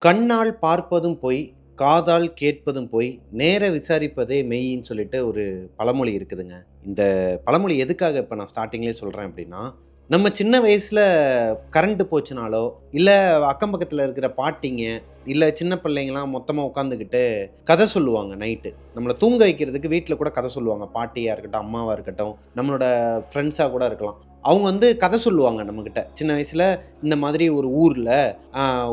கண்ணால் பார்ப்பதும் பொய், காதால் கேட்பதும் பொய், நேர விசாரிப்பதே மெய்யின்னு சொல்லிட்டு ஒரு பழமொழி இருக்குதுங்க. இந்த பழமொழி எதுக்காக இப்ப நான் ஸ்டார்ட்டிங்லயே சொல்றேன் அப்டின்னா, நம்ம சின்ன வயசுல கரண்ட் போச்சுனாலோ, இல்ல அக்கம் பக்கத்துல இருக்கிற பாட்டிங்க, இல்ல சின்ன பிள்ளைங்கலாம் மொத்தமா உட்காந்துக்கிட்டு கதை சொல்லுவாங்க நைட்டு. நம்மள தூங்க வைக்கிறதுக்கு வீட்ல கூட கதை சொல்லுவாங்க. பாட்டியா இருக்கட்டும், அம்மாவா இருக்கட்டும், நம்மளோட ஃப்ரெண்ட்ஸா கூட இருக்கலாம். அவங்க வந்து கதை சொல்லுவாங்க நம்மகிட்ட. சின்ன வயசுல இந்த மாதிரி ஒரு ஊர்ல,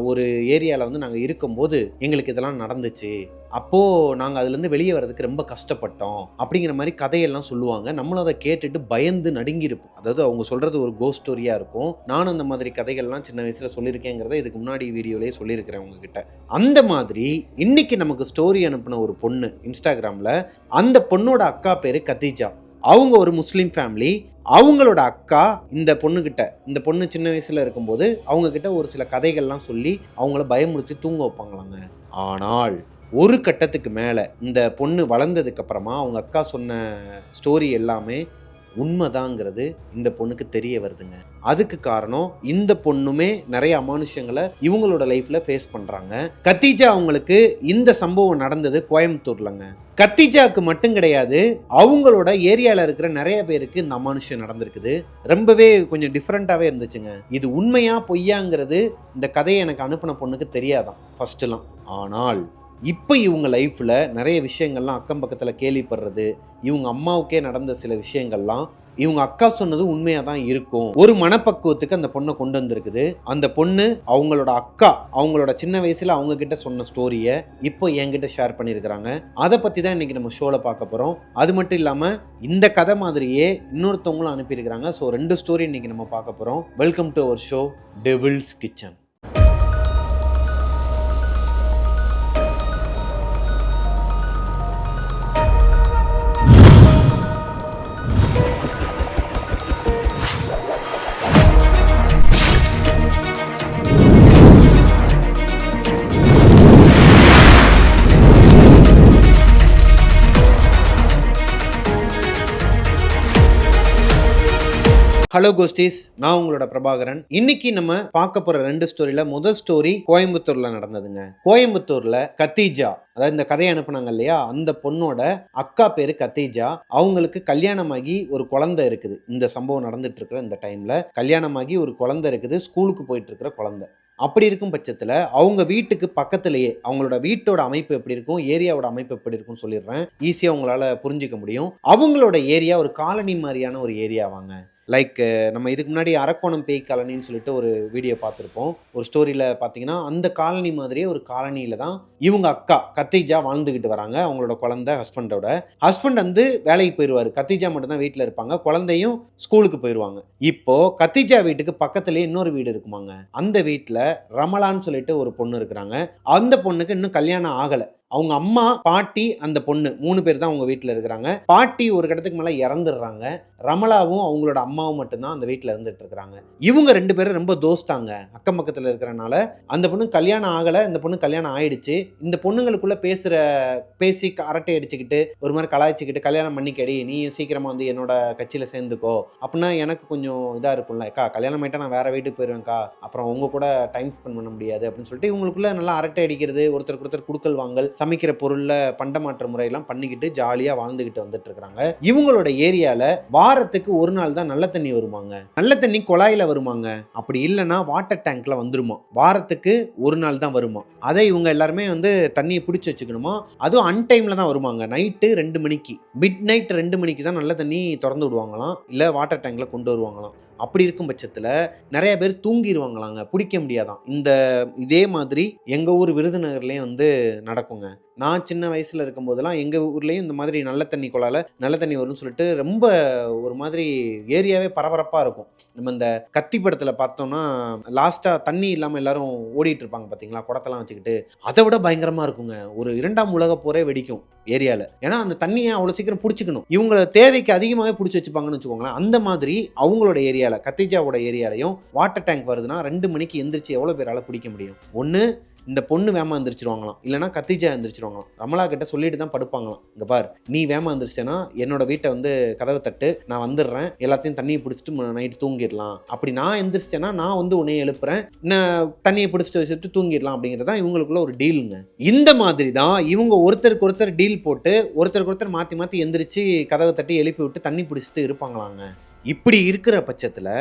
ஒரு ஏரியால வந்து நாங்க இருக்கும்போது, எங்களுக்கு இதெல்லாம் நடந்துச்சு. அப்போ நாங்க அதுலேருந்து வெளிய வரதுக்கு ரொம்ப கஷ்டப்பட்டோம். அப்படிங்கிற மாரி கதையெல்லாம் சொல்லுவாங்க. நம்மளும் அத கேட்டுட்டு பயந்து நடுங்கியிருப்போம். அதாவது அவங்க சொல்றது ஒரு கோஸ்ட் ஸ்டோரியா இருக்கும். நானும் அந்த மாதிரி கதைகள்லாம் சின்ன வயசுல சொல்லியிருக்கேங்கிறத இதுக்கு முன்னாடி வீடியோலயே சொல்லியிருக்கிறேன் உங்ககிட்ட. அந்த மாதிரி இன்னைக்கு நமக்கு ஸ்டோரி அனுப்புன ஒரு பொண்ணு Instagramல, அந்த பொண்ணோட அக்கா பேரு கதீஜா. அவங்க ஒரு முஸ்லீம் ஃபேமிலி. அவங்களோட அக்கா இந்த பொண்ணுகிட்ட, இந்த பொண்ணு சின்ன வயசுல இருக்கும்போது அவங்க கிட்ட ஒரு சில கதைகள்லாம் சொல்லி அவங்கள பயமுறுத்தி தூங்க வைப்பாங்களாங்க. ஆனால் ஒரு கட்டத்துக்கு மேல இந்த பொண்ணு வளர்ந்ததுக்கு அப்புறமா அவங்க அக்கா சொன்ன ஸ்டோரி எல்லாமே உண்மைதாங்கிறது இந்த பொண்ணுக்கு தெரிய வருதுங்க. அதுக்கு காரணம் இந்த பொண்ணுமே நிறைய அமானுஷ்யங்களை இவங்களோட லைஃப்ல ஃபேஸ் பண்றாங்க. கத்தீஜா அவங்களுக்கு இந்த சம்பவம் நடந்தது கோயம்புத்தூர்லங்க. கத்தீஜாக்கு மட்டும் கிடையாது, அவங்களோட ஏரியால இருக்கிற நிறைய பேருக்கு இந்த அமானுஷ்யம் நடந்திருக்குது. ரொம்பவே கொஞ்சம் டிஃப்ரெண்டாவே இருந்துச்சுங்க. இது உண்மையா பொய்யாங்கிறது இந்த கதையை எனக்கு அனுப்பின பொண்ணுக்கு தெரியாதான் ஃபர்ஸ்ட்லாம். ஆனால் இப்போ இவங்க லைஃப்ல நிறைய விஷயங்கள்லாம் அக்கம் பக்கத்துல கேள்விப்படுறது, இவங்க அம்மாவுக்கே நடந்த சில விஷயங்கள்லாம் இவங்க அக்கா சொன்னது உண்மையா தான் இருக்கும். ஒரு மனப்பக்குவத்துக்கு அந்த பொண்ணை கொண்டு வந்திருக்குது. அந்த பொண்ணு அவங்களோட அக்கா, அவங்களோட சின்ன வயசுல அவங்க கிட்ட சொன்ன ஸ்டோரியை இப்போ என்கிட்ட ஷேர் பண்ணியிருக்கிறாங்க. அதை பத்தி தான் இன்னைக்கு நம்ம ஷோல பார்க்க போறோம். அது மட்டும் இல்லாம இந்த கதை மாதிரியே இன்னொருத்தவங்களும் அனுப்பியிருக்கிறாங்க. ஸோ 2 ஸ்டோரி இன்னைக்கு நம்ம பார்க்க போறோம். Welcome to our show devil's kitchen. Hello ghosties, நான் உங்களோட பிரபாகரன். இன்னைக்கு நம்ம பார்க்க போற 2 ஸ்டோரியில முதல் ஸ்டோரி கோயம்புத்தூர்ல நடந்ததுங்க. கோயம்புத்தூர்ல கத்தீஜா, அதாவது இந்த கதையை அனுப்புனாங்க இல்லையா, அந்த பொண்ணோட அக்கா பேரு கத்தீஜா. அவங்களுக்கு கல்யாணமாகி ஒரு குழந்தை இருக்குது. இந்த சம்பவம் நடந்துட்டு இருக்கிற இந்த டைம்ல கல்யாணமாகி ஒரு குழந்தை இருக்குது. ஸ்கூலுக்கு போயிட்டு இருக்கிற குழந்தை. அப்படி இருக்கும் பட்சத்துல அவங்க வீட்டுக்கு பக்கத்திலேயே, அவங்களோட வீட்டோட அமைப்பு எப்படி இருக்கும், ஏரியாவோட அமைப்பு எப்படி இருக்கும்னு சொல்லிடுறேன். ஈஸியா உங்களால புரிஞ்சுக்க முடியும். அவங்களோட ஏரியா ஒரு காலனி மாதிரியான ஒரு ஏரியாவாங்க. லைக் நம்ம இதுக்கு முன்னாடி அரக்கோணம் பேய் காலனின்னு சொல்லிட்டு ஒரு வீடியோ பார்த்துருப்போம். ஒரு ஸ்டோரியில் பார்த்தீங்கன்னா அந்த காலனி மாதிரியே ஒரு காலனியில் தான் இவங்க அக்கா கத்தீஜா வாழ்ந்துக்கிட்டு வராங்க. அவங்களோட குழந்தை ஹஸ்பண்ட் வந்து வேலைக்கு போயிடுவார். கத்தீஜா மட்டும்தான் வீட்டில் இருப்பாங்க. குழந்தையும் ஸ்கூலுக்கு போயிடுவாங்க. இப்போ கத்தீஜா வீட்டுக்கு பக்கத்துலேயே இன்னொரு வீடு இருக்குமாங்க. அந்த வீட்டில் ரமலான்னு சொல்லிட்டு ஒரு பொண்ணு இருக்கிறாங்க. அந்த பொண்ணுக்கு இன்னும் கல்யாணம் ஆகலை. அவங்க அம்மா, பாட்டி, அந்த பொண்ணு 3 பேர் தான் அவங்க வீட்டில் இருக்கிறாங்க. பாட்டி ஒரு கட்டத்துக்கு மேலே இறந்துடுறாங்க. ரமலாவும் அவங்களோட அம்மாவும் மட்டும்தான் அந்த வீட்டில் இருந்துட்டு இருக்கிறாங்க. இவங்க 2 பேரும் ரொம்ப தோஸ்தாங்க. அக்கம் பக்கத்தில் இருக்கிறனால அந்த பொண்ணு கல்யாணம் ஆகலை, இந்த பொண்ணு கல்யாணம் ஆயிடுச்சு. இந்த பொண்ணுங்களுக்குள்ள பேசி அரட்டை அடிச்சுக்கிட்டு ஒரு மாதிரி கலாய்ச்சிக்கிட்டு, கல்யாணம் பண்ணிக்கடி, நீ சீக்கிரமா வந்து என்னோட கட்சியில் சேர்ந்துக்கோ, அப்படின்னா எனக்கு கொஞ்சம் இதாக இருக்கும்ல, அக்கா கல்யாணம் ஆயிட்டா நான் வேற வீட்டுக்கு போயிடுவேன்க்கா, அப்புறம் உங்க கூட டைம் ஸ்பெண்ட் பண்ண முடியாது அப்படின்னு சொல்லிட்டு இவங்களுக்குள்ள நல்லா அரட்டை அடிக்கிறது, ஒருத்தருக்கு ஒருத்தர் குடுக்கல் வாங்கல், சமைக்கிற பொருள்ல பண்டமாற்ற முறையெல்லாம் பண்ணிக்கிட்டு ஜாலியா வாழ்ந்துகிட்டு வந்துட்டு இருக்காங்க. இவங்களோட ஏரியால வாரத்துக்கு ஒரு நாள் தான் நல்ல தண்ணி வருமாங்க. நல்ல தண்ணி குழாயில வருமாங்க. அப்படி இல்லைன்னா வாட்டர் டேங்க்ல வந்துருமா. வாரத்துக்கு ஒரு நாள் தான் வருமா. அதை இவங்க எல்லாருமே வந்து தண்ணியை பிடிச்சி வச்சுக்கணுமா. அதுவும் அன்டைம்ல தான் வருமாங்க. நைட்டு 2 மணிக்கு, மிட் நைட் 2 மணிக்கு தான் நல்ல தண்ணி திறந்து விடுவாங்களாம், இல்ல வாட்டர் டேங்க்ல கொண்டு வருவாங்களாம். அப்படி இருக்கும் பட்சத்துல நிறைய பேர் தூங்கிடுவாங்களாங்க, பிடிக்க முடியாதான். இதே மாதிரி எங்க ஊர் விருதுநகர்லயும் வந்து நடக்குங்க. நான் சின்ன வயசுல இருக்கும் போதெல்லாம் எங்க ஊர்லயும் இந்த மாதிரி நல்ல தண்ணி குழால நல்ல தண்ணி வரும்னு சொல்லிட்டு ரொம்ப ஒரு மாதிரி ஏரியாவே பரபரப்பா இருக்கும். நம்ம இந்த கத்தி படத்துல பார்த்தோம்னா லாஸ்டா தண்ணி இல்லாம எல்லாரும் ஓடிட்டு இருப்பாங்க பாத்தீங்களா, குடத்தெல்லாம் வச்சுக்கிட்டு. அதை விட பயங்கரமா இருக்குங்க. ஒரு 2ஆம் உலக போரே வெடிக்கும் ஏரியால. ஏன்னா அந்த தண்ணியை அவ்வளவு சீக்கிரம் பிடிச்சிக்கணும். இவங்க தேவைக்கு அதிகமாகவே பிடிச்சி வச்சுப்பாங்கன்னு வச்சுக்கோங்களேன். அந்த மாதிரி அவங்களோட ஏரியால, கத்தீஜாவோட ஏரியாலையும் வாட்டர் டேங்க் வருதுன்னா 2 மணிக்கு எந்திரிச்சு எவ்வளவு பேரால பிடிக்க முடியும்? ஒண்ணு இந்த பொண்ணு வேமா எந்திரிச்சிருவாங்களாம், இல்லைன்னா கத்திஜா எந்திரிச்சிருவாங்களாம். ரமலா கிட்ட சொல்லிட்டு தான் படுப்பாங்களாம், இங்க பார் நீ வேமா எந்திரிச்சிட்டேன்னா என்னோட வீட்டை வந்து கதவை தட்டு, நான் வந்துடுறேன், எல்லாத்தையும் தண்ணியை பிடிச்சிட்டு நைட்டு தூங்கிடலாம். அப்படி நான் எந்திரிச்சிட்டேன்னா நான் வந்து உன்னைய எழுப்புறேன், நான் தண்ணியை பிடிச்சிட்டு வச்சுட்டு தூங்கிடலாம் அப்படிங்கிறதான் இவங்களுக்குள்ள ஒரு டீலுங்க. இந்த மாதிரி தான் இவங்க ஒருத்தருக்கு ஒருத்தர் டீல் போட்டு ஒருத்தருக்கு ஒருத்தர் மாற்றி மாற்றி எந்திரிச்சு கதவை தட்டி எழுப்பி விட்டு தண்ணி பிடிச்சிட்டு இருப்பாங்களாங்க. இப்படி இருக்கிற பட்சத்தில்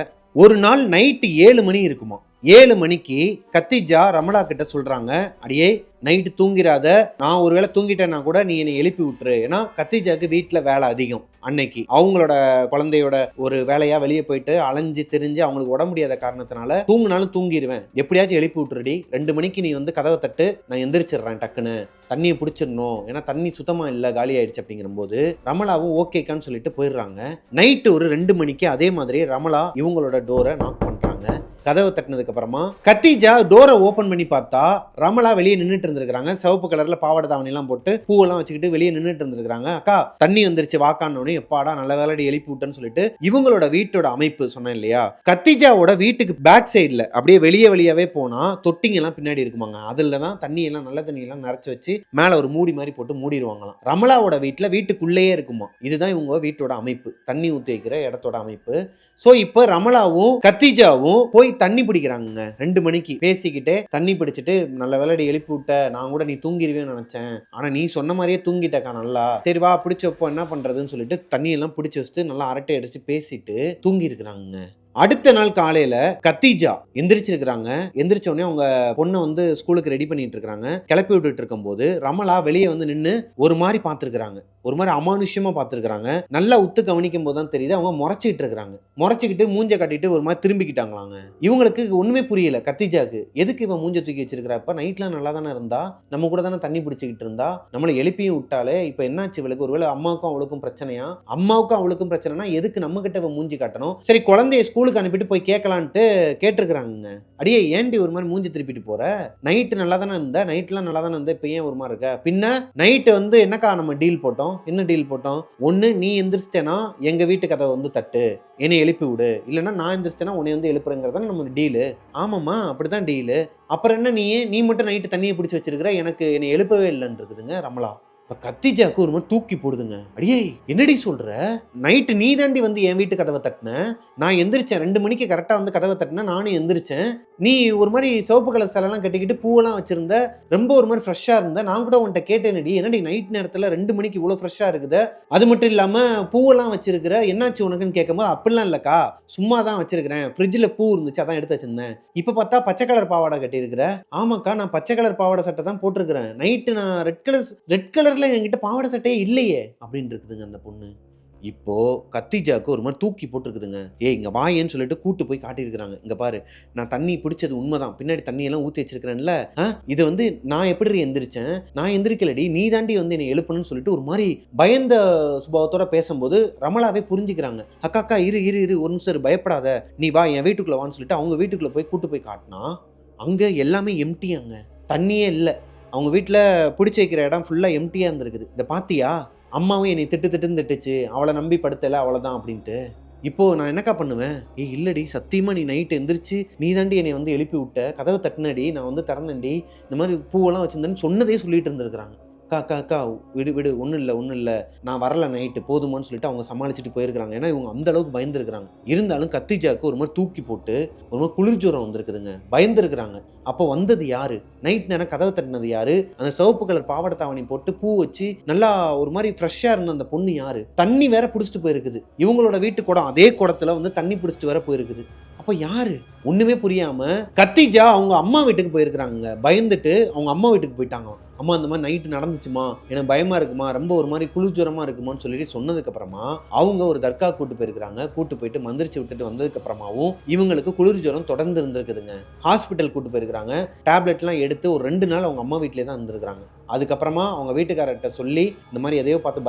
ஒரு நாள் நைட்டு 7 மணி இருக்குமா. 7 மணிக்கு கத்திஜா ரமலா கிட்ட சொல்றாங்க, அடியே நைட்டு தூங்கிராத, நான் ஒருவேளை தூங்கிட்டேன்னா கூட நீ என்னை எழுப்பி விட்டுரு. ஏன்னா கத்திஜாக்கு வீட்டில் வேலை அதிகம். அன்னைக்கு அவங்களோட குழந்தையோட ஒரு வேலையா வெளியே போயிட்டு அலைஞ்சு தெரிஞ்சு அவங்களுக்கு உட முடியாத காரணத்தினால தூங்குனாலும் தூங்கிடுவேன், எப்படியாச்சும் எழுப்பி விட்டுருடி, 2 மணிக்கு நீ வந்து கதவை தட்டு, நான் எந்திரிச்சிடுறேன் டக்குன்னு, தண்ணியை பிடிச்சிடணும், ஏன்னா தண்ணி சுத்தமா இல்லை, காலி ஆயிடுச்சு அப்படிங்கிற போது ரமலாவும் ஓகேக்கான்னு சொல்லிட்டு போயிடுறாங்க. நைட்டு ஒரு 2 மணிக்கு அதே மாதிரி ரமலா இவங்களோட டோரை நாக் பண்றாங்க. கதவை தட்டினதுக்கு அப்புறமா கத்திஜா டோரை ஓபன் பண்ணி பார்த்தா ரமலா வெளியே நின்றுட்டு இருந்திருக்காங்க. சிவப்பு கலர்ல பாவாடை தாவணி எல்லாம் போட்டு பூவெல்லாம் வச்சுக்கிட்டு வெளியே நின்றுட்டு இருந்திருக்காங்க. அக்கா தண்ணி வந்துருச்சு வாக்கான்னு, எப்பாடா நல்ல வேலையை எழுப்பி விட்டேன்னு சொல்லிட்டு இவங்களோட வீட்டோட அமைப்பு சொன்னேன் இல்லையா, கத்திஜாவோட வீட்டுக்கு பேக் சைட்ல அப்படியே வெளியவே போனா தொட்டிங்க எல்லாம் பின்னாடி இருக்குமாங்க. அதுல தான் தண்ணி எல்லாம் நல்ல தண்ணி எல்லாம் நிறைச்சு வச்சு மேல ஒரு மூடி மாதிரி போட்டு மூடிடுவாங்களாம். ரமலாவோட வீட்டுல வீட்டுக்குள்ளேயே இருக்குமா. இதுதான் இவங்க வீட்டோட அமைப்பு, தண்ணி ஊத்தி வைக்கிற இடத்தோட அமைப்பு. சோ இப்ப ரமலாவும் கத்திஜாவும் போய் தண்ணி பிடிக்கிறாங்க. 2 மணிக்கு பேசிக்கிட்டே தண்ணி பிடிச்சிட்டு, நல்ல வேலையை எழுப்பி விட்ட, நான் கூட நீ தூங்கிடுவேன்னு நினைச்சேன், ஆனா நீ சொன்ன மாதிரியே தூங்கிட்டக்கா, நல்லா சரி வா பிடிச்ச வைப்போம் என்ன பண்றதுன்னு சொல்லிட்டு தண்ணியெல்லாம் பிடிச்சி வச்சுட்டு நல்லா அரட்டை அடிச்சு பேசிட்டு தூங்கி இருக்கிறாங்க. அடுத்த நாள் காலையில கத்திஜா எந்திரிச்சிருக்கிறாங்க. எந்திரிச்ச உடனே அவங்க பொண்ணை வந்து ஸ்கூலுக்கு ரெடி பண்ணிட்டு இருக்காங்க. கிளப்பி விட்டுட்டு இருக்கும் போது ரமலா வெளியே வந்து நின்று ஒரு மாதிரி பார்த்துருக்காங்க, ஒரு மாதிரி அமானுஷ்யமா பார்த்துருக்காங்க. நல்லா உத்து கவனிக்கும் போது தான் தெரியுது அவங்க முறைச்சிக்கிட்டு இருக்காங்க. முறைச்சிக்கிட்டு மூஞ்ச கட்டிட்டு ஒரு மாதிரி திரும்பிக்கிட்டாங்களாங்க. இவங்களுக்கு ஒண்ணுமே புரியல கத்திஜாக்கு, எதுக்கு இவன் மூஞ்ச தூக்கி வச்சிருக்கிறப்ப நைட்லாம் நல்லா தானே இருந்தா, நம்ம கூட தானே தண்ணி பிடிச்சிக்கிட்டு இருந்தா, நம்மளை எழுப்பியும் விட்டாலே, இப்ப என்னாச்சு இவளுக்கு, ஒருவேளை அம்மாவுக்கும் அவளுக்கும் பிரச்சனையா, அம்மாவுக்கும் அவளுக்கும் பிரச்சனைனா எதுக்கு நம்ம கிட்ட இவன் மூஞ்சி காட்டணும், சரி குழந்தைய ஸ்கூலுக்கு அனுப்பிட்டு போய் கேட்கலான்ட்டு கேட்டிருக்கிறாங்க. அடியே ஏண்டி ஒரு மாதிரி மூஞ்சி திருப்பிட்டு போற, நைட்டு நல்லா தானே இருந்த, நைட்லாம் நல்லா தானே இருந்த, இப்ப ஏன் ஒரு மாதிரி இருக்க, பின்ன நைட்டு வந்து என்னக்கா நம்ம டீல் போட்டோம், என்ன டீல் போட்டோம், ஒண்ணு நீ எந்திரிச்சிட்டேனா எங்க வீட்டு கதை வந்து தட்டு, என்னை எழுப்பி விடு, இல்லைன்னா நான் எந்திரிச்சிட்டேனா உன்னை வந்து எழுப்புறங்கிறதா நம்ம டீலு. ஆமாம்மா அப்படிதான் டீலு, அப்புறம் என்ன நீ மட்டும் நைட்டு தண்ணியை பிடிச்சி வச்சிருக்கிற, எனக்கு என்னை எழுப்பவே இல்லைன்னு இருக்குதுங்க ரமலா. கத்திஜாக்கு ஒரு மாதிரி தூக்கி போடுதுங்க. அடியே என்னடி சொல்ற, நைட்டு நீ தாண்டி வந்து என் வீட்டு கதவை தட்டின, நான் எந்திரிச்சேன் 2 மணிக்கு கரெக்டா வந்து கதவை தட்டின, நானும் எந்திரிச்சேன், நீ ஒரு மாதிரி சிவப்பு கலர் சேலைலாம் கட்டிக்கிட்டு பூவெல்லாம் வச்சிருந்த, ரொம்ப ஒரு மாதிரி ஃப்ரெஷ்ஷா இருந்த, நான் கூட உன்கிட்ட கேட்டேனடி, என்னடி நைட் நேரத்துல 2 மணிக்கு இவ்வளவு ஃப்ரெஷ்ஷா இருக்குது, அது மட்டும் இல்லாம பூவெல்லாம் வச்சிருக்கிற, என்னாச்சு உனக்குன்னு கேட்கும்போது அப்படிலாம் இல்லக்கா, சும்மா தான் வச்சிருக்கிறேன், ஃப்ரிட்ஜில் பூ இருந்துச்சு அதான் எடுத்து வச்சிருந்தேன், இப்ப பார்த்தா பச்சை கலர் பாவாடை கட்டியிருக்கிற. ஆமாக்கா நான் பச்சை கலர் பாவாடை சட்டை தான் போட்டிருக்கிறேன், நைட்டு நான் ரெட் கலர்ல என்கிட்ட பாவாடை சட்டையே இல்லையே அப்படின்னு இருக்குதுங்க அந்த பொண்ணு. இப்போ கத்திஜாக்கு ஒரு மாதிரி தூக்கி போட்டுருக்குதுங்க. இங்க வாயேன்னு சொல்லிட்டு கூட்டு போய் காட்டியிருக்கிறாங்க. இங்க பாரு நான் தண்ணி பிடிச்சது உண்மைதான், பின்னாடி தண்ணி எல்லாம் ஊற்றி வச்சிருக்கிறேன்ல, இது வந்து நான் எப்படி எந்திரிச்சேன், நான் எந்திரிக்கலடி, நீ தாண்டி வந்து என்னை எழுப்பணும்னு சொல்லிட்டு ஒரு மாதிரி பயந்த சுபாவத்தோட பேசும்போது ரமலாவே புரிஞ்சுக்கிறாங்க. அக்கா இரு ஒரு நிமிஷம் பயப்படாத, நீ வா என் வீட்டுக்குள்ள வான்னு சொல்லிட்டு அவங்க வீட்டுக்குள்ள போய் கூட்டு போய் காட்டினா அங்க எல்லாமே எம்டியாங்க, தண்ணியே இல்லை. அவங்க வீட்டில் பிடிச்சி வைக்கிற இடம் ஃபுல்லாக எம்டியாக இருந்திருக்குது. இதை பார்த்தியா, அம்மாவும் என்னை திட்டுன்னு திட்டுச்சு, அவளை நம்பி படுத்தலை அவ்வளோதான் அப்படின்ட்டு. இப்போது நான் என்னக்கா பண்ணுவேன், இல்லடி சத்தியமாக நீ நைட்டு எந்திரிச்சு நீ தாண்டி என்னை வந்து எழுப்பி விட்ட, கதவை தட்டினடி, நான் வந்து திறந்தேன்டி, இந்த மாதிரி பூவெல்லாம் வச்சுருந்தேன்னு சொன்னதே சொல்லிட்டு இருந்திருக்கிறாங்க. அக்கா விடு ஒன்றும் இல்லை நான் வரல நைட்டு போதுமான்னு சொல்லிட்டு அவங்க சமாளிச்சுட்டு போயிருக்கிறாங்க. ஏன்னா இவங்க அந்த அளவுக்கு பயந்துருக்கிறாங்க. இருந்தாலும் கத்திஜாக்கு ஒரு மாதிரி தூக்கி போட்டு ஒரு மாதிரி குளிர்ஜூரம் வந்திருக்குதுங்க, பயந்துருக்கிறாங்க. அப்போ வந்தது யாரு, நைட் நேரம் கதவை தட்டினது யாரு, அந்த சிவப்பு கலர் பாவாடை தாவணி போட்டு பூ வச்சு நல்லா ஒரு மாதிரி ஃப்ரெஷ்ஷா இருந்த அந்த பொண்ணு யாரு, தண்ணி வேற பிடிச்சிட்டு போயிருக்குது, இவங்களோட வீட்டு குடம் அதே குடத்துல வந்து தண்ணி பிடிச்சிட்டு வேற போயிருக்குது. அப்ப யாரு ஒண்ணுமே புரியாம கத்திஜா அவங்க அம்மா வீட்டுக்கு போயிருக்கிறாங்க. பயந்துட்டு அவங்க அம்மா வீட்டுக்கு போயிட்டாங்க. அம்மா அந்த மாதிரி நைட்டு நடந்துச்சுமா, எனக்கு பயமா இருக்குமா, ரொம்ப ஒரு மாதிரி குளிர்ஜுரமா இருக்குமான்னு சொல்லிட்டு சொன்னதுக்கு அப்புறமா அவங்க ஒரு தர்கா கூட்டு போயிருக்கிறாங்க. கூட்டு போயிட்டு மந்திரிச்சு விட்டுட்டு வந்ததுக்கு அப்புறமாவும் இவங்களுக்கு குளிர்ஜுரம் தொடர்ந்து இருந்திருக்குதுங்க. ஹாஸ்பிட்டல் கூட்டு போயிருக்கிறாங்க. டேப்லெட்லாம் எடுத்து ஒரு 2 நாள் அவங்க அம்மா வீட்டிலே தான் இருந்திருக்கிறாங்க. அதுக்கப்புறமா அவங்க வீட்டுக்காரர்கிட்ட சொல்லி இந்த மாதிரி எதையோ பார்த்து